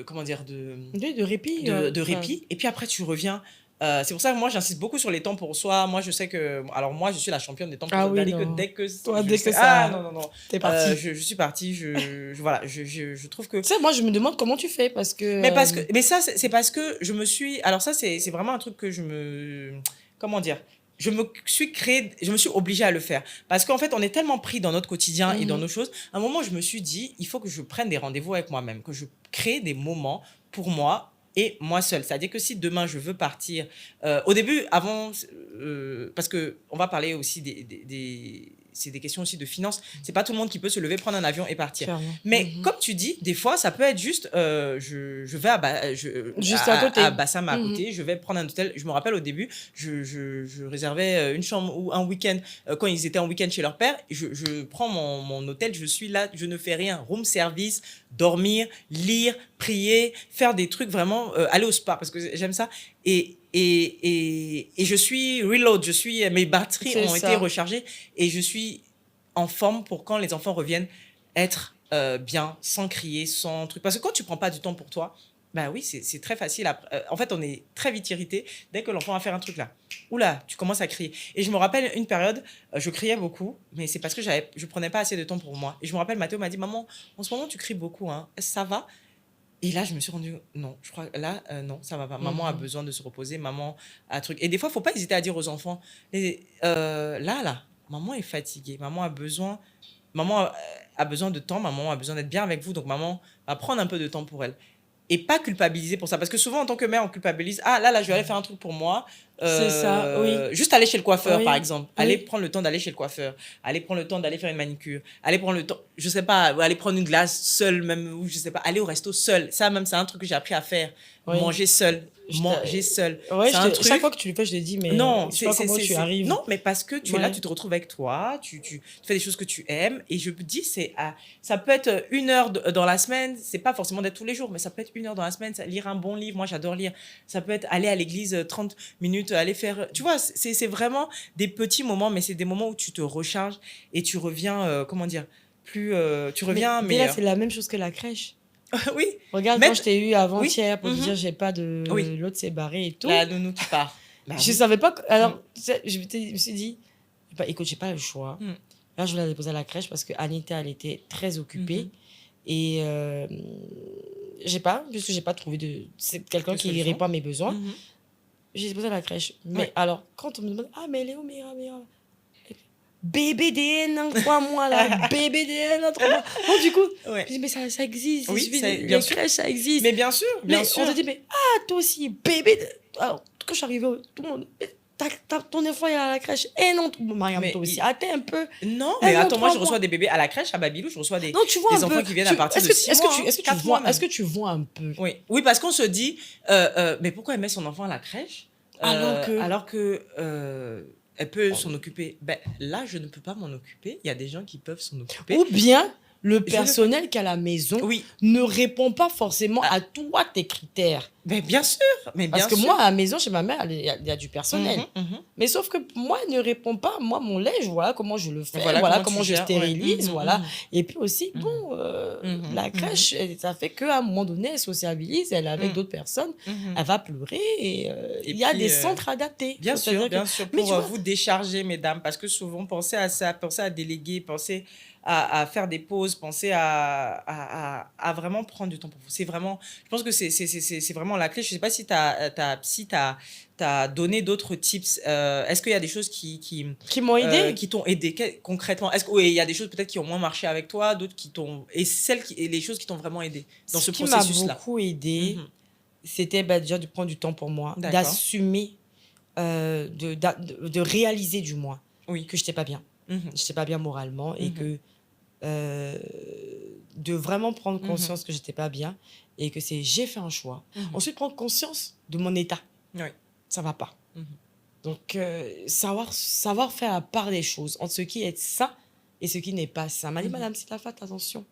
comment dire, de répit. De répit, et puis après, tu reviens. C'est pour ça que moi j'insiste beaucoup sur les temps pour soi. Moi je sais que, alors moi je suis la championne des temps pour soi. Dès que ça non, t'es partie. je suis partie. Voilà, je trouve que, tu sais, moi je me demande comment tu fais parce que mais ça c'est parce que je me suis, alors ça c'est vraiment un truc que comment dire, je me suis obligée à le faire parce qu'en fait on est tellement pris dans notre quotidien et dans nos choses. À un moment je me suis dit il faut que je prenne des rendez-vous avec moi-même, que je crée des moments pour moi et moi seule. C'est-à-dire que si demain je veux partir, au début, avant, parce qu'on va parler aussi c'est des questions aussi de finances. C'est pas tout le monde qui peut se lever, prendre un avion et partir. Clairement. Mais comme tu dis, des fois, ça peut être juste, je vais juste à côté. À Bassam, à côté, je vais prendre un hôtel. Je me rappelle au début, je réservais une chambre ou un week-end, quand ils étaient en week-end chez leur père. Je prends mon hôtel, je suis là, je ne fais rien. Room service, dormir, lire, prier, faire des trucs vraiment, aller au spa parce que j'aime ça. Et je suis reload, mes batteries ont été rechargées et je suis en forme pour quand les enfants reviennent être bien, sans crier, sans truc. Parce que quand tu prends pas du temps pour toi, bah oui, c'est très facile. En fait, on est très vite irrité dès que l'enfant va faire un truc là. Oula, tu commences à crier. Et je me rappelle une période, je criais beaucoup, mais c'est parce que je prenais pas assez de temps pour moi. Et je me rappelle, Mathéo m'a dit, maman, en ce moment, tu cries beaucoup, hein. Ça va? Et là, je me suis rendue, non, je crois, là, non, ça va pas. Maman a besoin de se reposer, maman a un truc. Et des fois, il faut pas hésiter à dire aux enfants, là, maman est fatiguée, maman a besoin de temps, maman a besoin d'être bien avec vous, donc maman va prendre un peu de temps pour elle. Et pas culpabiliser pour ça. Parce que souvent, en tant que mère, on culpabilise. Ah, là, je vais aller faire un truc pour moi. C'est ça, oui. Juste aller chez le coiffeur, par exemple. Aller prendre le temps d'aller chez le coiffeur. Aller prendre le temps d'aller faire une manicure. Aller prendre le temps, je sais pas, aller prendre une glace seule, même, ou je sais pas, aller au resto seul. Ça, même, c'est un truc que j'ai appris à faire. Manger seul. Ouais, c'est un truc. Chaque fois que tu le fais, je te dis, mais non, c'est pas comment tu arrives. Non, mais parce que tu es là, tu te retrouves avec toi, tu fais des choses que tu aimes. Et je me dis, ça peut être 1 heure dans la semaine. C'est pas forcément d'être tous les jours, mais ça peut être 1 heure dans la semaine. Lire un bon livre. Moi, j'adore lire. Ça peut être aller à l'église 30 minutes, aller faire. Tu vois, c'est vraiment des petits moments, mais c'est des moments où tu te recharges et tu reviens, comment dire, tu reviens meilleur. Mais là, c'est la même chose que la crèche. Oui. Regarde, quand je t'ai eu avant-hier pour te dire j'ai pas de. L'autre s'est barré et tout. La nounou qui part. Je savais pas. Alors, je me suis dit, écoute, j'ai pas le choix. Là, je voulais la déposer à la crèche parce que Anita, elle était très occupée. Et j'ai pas trouvé de. C'est quelqu'un qui répond à mes besoins. J'ai déposé à la crèche. Mais alors, quand on me demande, mais elle est où, Mira? BBDN en 3 mois, là. BBDN en 3 mois. Donc, du coup, je dis, mais ça existe. Oui, les crèches, ça existe. Mais bien sûr, bien sûr. On te dit, mais toi aussi, BBDN. Alors, quand je suis arrivée, tout le monde, ton enfant est à la crèche. Eh non, Mariam, toi aussi. Attends un peu. Non, mais attends, moi, je reçois des bébés à la crèche, à Babylou, je reçois des enfants qui viennent à partir de 6 mois. Est-ce que tu vois un peu? Oui, parce qu'on se dit, mais pourquoi elle met son enfant à la crèche alors que elle peut s'en occuper. Là, je ne peux pas m'en occuper. Il y a des gens qui peuvent s'en occuper. Ou bien, le personnel qui est à la maison ne répond pas forcément à toi, tes critères. Mais bien sûr. Parce que moi, à la maison, chez ma mère, il y a du personnel. Mais sauf que moi, elle ne répond pas. Moi, mon lait, voilà comment je le fais. Voilà comment je stérilise. Voilà. Et puis aussi, la crèche, ça fait qu'à un moment donné, elle sociabilise, elle est avec d'autres personnes, elle va pleurer. Et il y a des centres adaptés. Bien sûr, pour vous décharger, mesdames. Parce que souvent, pensez à ça, pensez à déléguer, pensez à faire des pauses, pensez à vraiment prendre du temps pour vous. C'est vraiment, je pense que c'est vraiment la clé. Je ne sais pas si t'as donné d'autres tips. Est-ce qu'il y a des choses qui m'ont aidé, qui t'ont aidé concrètement? Est-ce qu'il y a des choses peut-être qui ont moins marché avec toi, d'autres qui t'ont, et les choses qui t'ont vraiment aidé dans ce processus-là? Ce qui m'a beaucoup aidé, c'était déjà de prendre du temps pour moi, d'assumer de réaliser du moins Oui. que je n'étais pas bien. Mhm. Je n'étais pas bien moralement et que de vraiment prendre conscience que je n'étais pas bien et que j'ai fait un choix. Ensuite, prendre conscience de mon état. Oui. Ça ne va pas. Donc, savoir faire la part des choses entre ce qui est ça et ce qui n'est pas ça. M'a dit, madame, c'est la faites attention.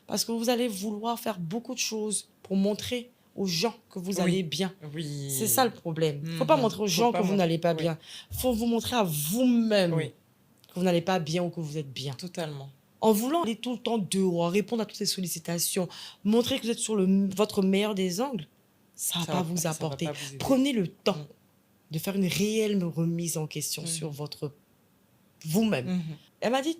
Parce que vous allez vouloir faire beaucoup de choses pour montrer aux gens que vous allez bien. Oui. C'est ça le problème. Il ne faut pas montrer aux gens que vous n'allez pas bien. Il faut vous montrer à vous-même que vous n'allez pas bien ou que vous êtes bien. Totalement. En voulant aller tout le temps dehors, répondre à toutes ces sollicitations, montrer que vous êtes sur votre meilleur des angles, ça ne va pas vous apporter. Prenez le temps de faire une réelle remise en question sur vous-même. Elle m'a dit,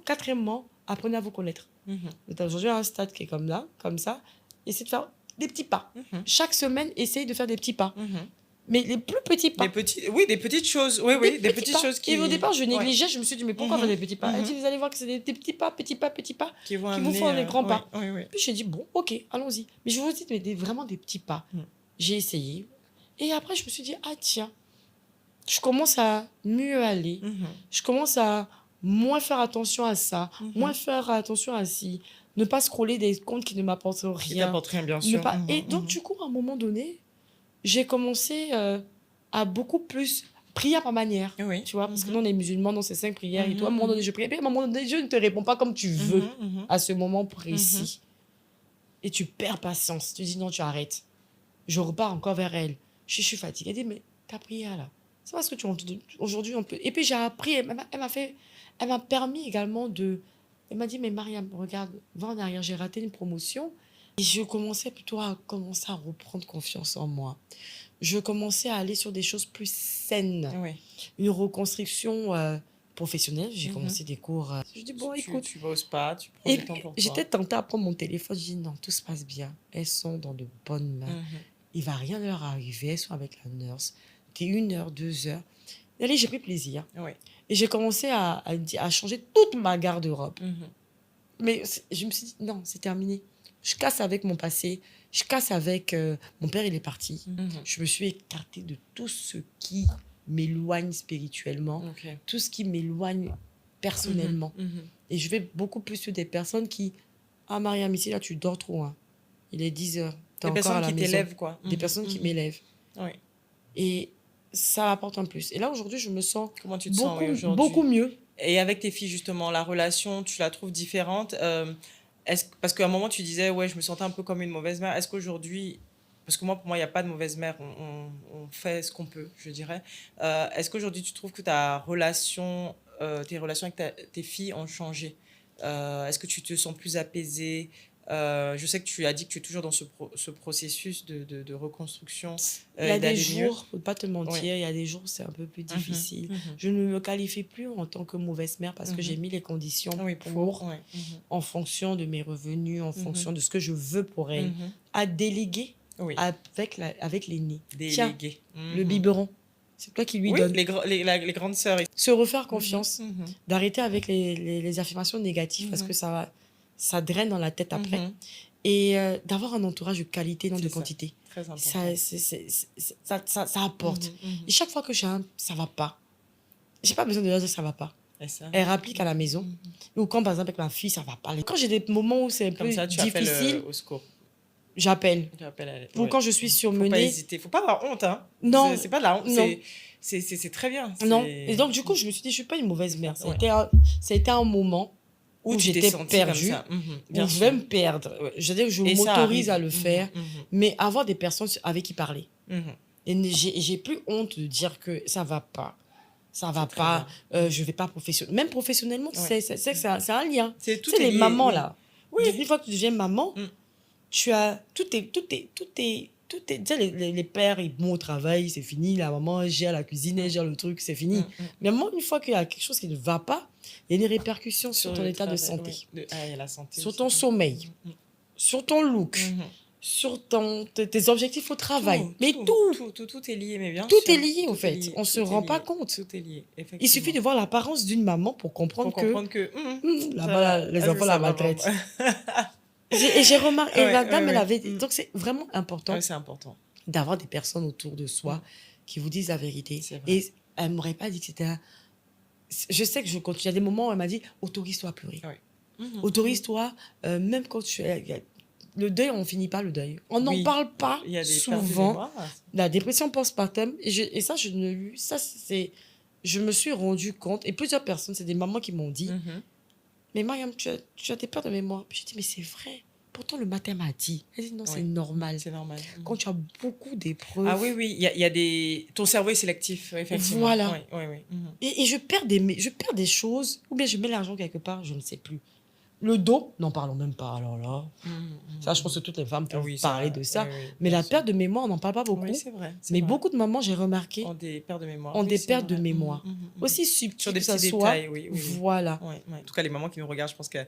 quatrièmement, apprenez à vous connaître. Vous êtes aujourd'hui à un stade qui est comme ça, essayez de faire des petits pas. Chaque semaine, essayez de faire des petits pas. Mais les plus petits pas. Des petites choses. Oui, des petites choses qui... Et au départ, je négligeais, je me suis dit, mais pourquoi faire des petits pas? Elle dit, vous allez voir que c'est des petits pas qui vous font des grands pas. Puis j'ai dit, bon, ok, allons-y. Mais je vous dis, mais vraiment des petits pas. J'ai essayé. Et après, je me suis dit, ah tiens, je commence à mieux aller. Je commence à moins faire attention à ça, moins faire attention à ci, ne pas scroller des comptes qui ne m'apportent rien. Qui t'apportent rien, bien sûr. Et donc, du coup, à un moment donné, j'ai commencé à beaucoup plus prier à ma manière. Tu vois, parce que nous, on est musulmans, donc c'est 5 prières. Et toi, à un moment donné, je prie. Et puis, à un moment donné, Dieu ne te répond pas comme tu veux à ce moment précis. Et tu perds patience. Tu dis non, tu arrêtes. Je repars encore vers elle. Je suis fatiguée. Elle dit, mais ta prière là, c'est parce que aujourd'hui, on peut. Et puis, j'ai appris. Elle m'a permis également de... Elle m'a dit, mais Mariam, regarde, va en arrière, j'ai raté une promotion. Et je commençais plutôt à reprendre confiance en moi. Je commençais à aller sur des choses plus saines. Une reconstruction professionnelle. J'ai commencé des cours. Je dis, bon, écoute. Tu vas au spa, tu prends du temps pour toi. J'étais tentée à prendre mon téléphone. Je dis, non, tout se passe bien. Elles sont dans de bonnes mains. Il ne va rien leur arriver. Elles sont avec la nurse. T'es 1 heure, 2 heures. Allez, j'ai pris plaisir. Et j'ai commencé à changer toute ma garde-robe. Mais je me suis dit, non, c'est terminé. Je casse avec mon passé. Je casse avec... mon père, il est parti. Je me suis écartée de tout ce qui m'éloigne spirituellement, tout ce qui m'éloigne personnellement. Et je vais beaucoup plus sur des personnes qui... Ah, Mariam, ici, là, tu dors trop. Hein. Il est 10 heures. Des personnes qui t'élèvent, quoi. Des personnes qui m'élèvent. Et ça apporte un plus. Et là, aujourd'hui, je me sens beaucoup mieux. Et avec tes filles, justement, la relation, tu la trouves différente parce qu'à un moment, tu disais, ouais, je me sentais un peu comme une mauvaise mère. Est-ce qu'aujourd'hui, parce que pour moi, il n'y a pas de mauvaise mère, on fait ce qu'on peut, je dirais. Est-ce qu'aujourd'hui, tu trouves que tes relations avec tes filles ont changé? Est-ce que tu te sens plus apaisée? Je sais que tu as dit que tu es toujours dans ce processus de reconstruction. Il y a des jours, faut pas te mentir, il y a des jours où c'est un peu plus difficile. Je ne me qualifie plus en tant que mauvaise mère parce que j'ai mis les conditions en fonction de mes revenus, en fonction de ce que je veux pour elle, à déléguer avec l'aîné. Tiens, le biberon. C'est toi qui lui donnes. Les grandes sœurs. Se refaire confiance, d'arrêter avec les affirmations négatives parce que ça draine dans la tête après. Et d'avoir un entourage de qualité, non de quantité. Très important. Ça apporte. Et chaque fois que ça ne va pas, je n'ai pas besoin de leur dire que ça ne va pas. Elle rapplique à la maison. Ou quand, par exemple, avec ma fille, ça ne va pas. Quand j'ai des moments où c'est un peu difficile, au secours. J'appelle. Ou quand je suis surmenée. Faut pas hésiter. Faut pas avoir honte. Hein. Non. C'est pas de la honte. C'est très bien. Non. Et donc, du coup, je me suis dit, je ne suis pas une mauvaise mère. Ça a été un moment où j'étais perdue, où je vais me perdre. Je veux dire, je m'autorise à le faire, mais avoir des personnes avec qui parler. Et j'ai plus honte de dire que ça va pas. Ça va pas, je vais pas professionnellement. Même professionnellement, c'est un lien. C'est les mamans, là. Une fois que tu deviens maman, tu as... Tout est les pères, ils vont au travail, c'est fini. La maman gère la cuisine, elle gère le truc, c'est fini. Mais une fois qu'il y a quelque chose qui ne va pas, il y a des répercussions sur ton état de santé. Il y a la santé sur ton sommeil, sur ton look, sur tes objectifs au travail. Tout est lié, mais bien tout sûr. Est lié, en fait. On ne se rend pas compte. Tout est lié, effectivement. Il suffit de voir l'apparence d'une maman pour comprendre que là-bas, les enfants la maltraitent. Et j'ai remarqué, la dame, elle avait... Donc, c'est vraiment important. C'est important. D'avoir des personnes autour de soi qui vous disent la vérité. Et elle ne m'aurait pas dit que c'était un... Je sais que je continue. Il y a des moments où elle m'a dit, autorise-toi à pleurer. Autorise-toi, même quand tu es... Le deuil, on ne finit pas le deuil. On n'en parle pas souvent. La dépression post-partum. Et ça, je me suis rendu compte, et plusieurs personnes, c'est des mamans qui m'ont dit, mais Mariam, tu as des pertes de mémoire. Puis j'ai dit, mais c'est vrai. Pourtant, le matin m'a dit. Elle dit, non, c'est normal. C'est normal. Quand tu as beaucoup d'épreuves. Ah oui, il y a des... Ton cerveau est sélectif, effectivement. Voilà. Et je perds des choses, ou bien je mets l'argent quelque part, je ne sais plus. Le dos, n'en parlons même pas. Alors là, ça, je pense que toutes les femmes peuvent parler de ça. Mais la perte de mémoire, on n'en parle pas beaucoup. Oui, c'est vrai. Mais beaucoup de mamans, j'ai remarqué, ont des pertes de mémoire. Aussi subtiles sur des petits détails, oui. Voilà. En tout cas, les mamans qui nous regardent, je pense que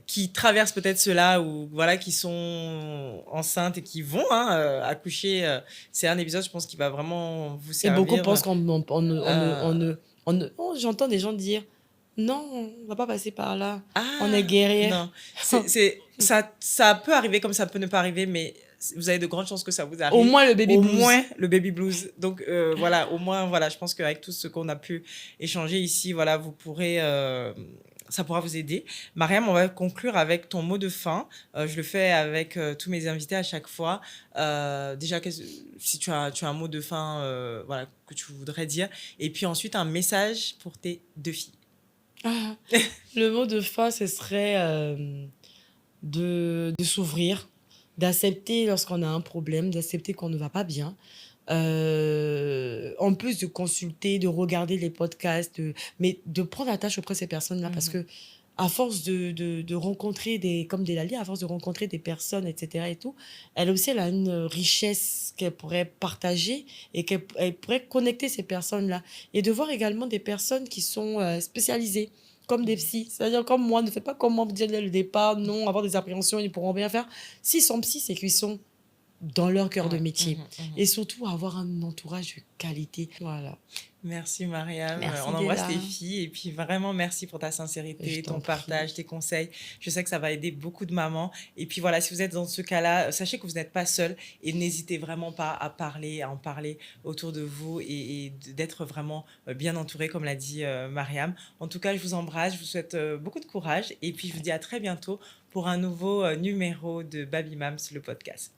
qui traversent peut-être cela ou voilà, qui sont enceintes et qui vont accoucher. C'est un épisode, je pense, qui va vraiment vous servir. Et beaucoup pensent j'entends des gens dire, non, on ne va pas passer par là. On est guerrière. Non, ça peut arriver comme ça peut ne pas arriver, mais vous avez de grandes chances que ça vous arrive. Au moins le baby blues. Au moins le baby blues. Donc voilà, au moins voilà, je pense qu'avec tout ce qu'on a pu échanger ici, voilà, vous pourrez ça pourra vous aider. Mariam, on va conclure avec ton mot de fin. Je le fais avec tous mes invités à chaque fois. Déjà, si tu as un mot de fin voilà, que tu voudrais dire. Et puis ensuite, un message pour tes 2 filles. Le mot de fin, ce serait de s'ouvrir, d'accepter lorsqu'on a un problème, d'accepter qu'on ne va pas bien. En plus de consulter, de regarder les podcasts, mais de prendre attache auprès de ces personnes-là, parce que à force de rencontrer comme Delalia, à force de rencontrer des personnes, etc. et tout, elle aussi, elle a une richesse qu'elle pourrait partager et qu'elle pourrait connecter ces personnes-là. Et de voir également des personnes qui sont spécialisées, comme des psys. C'est-à-dire, comme moi, ne faites pas comme moi, vous dire dès le départ, non, avoir des appréhensions, ils ne pourront rien faire. S'ils sont psys, c'est qu'ils sont dans leur cœur de métier. Et surtout, avoir un entourage de qualité. Voilà. Merci, Mariam. Merci, on embrasse les filles. Et puis, vraiment, merci pour ta sincérité, ton partage, tes conseils. Je sais que ça va aider beaucoup de mamans. Et puis, voilà, si vous êtes dans ce cas-là, sachez que vous n'êtes pas seul. Et n'hésitez vraiment pas à en parler autour de vous et d'être vraiment bien entouré, comme l'a dit Mariam. En tout cas, je vous embrasse. Je vous souhaite beaucoup de courage. Et puis, je vous dis à très bientôt pour un nouveau numéro de Baby Mams, le podcast.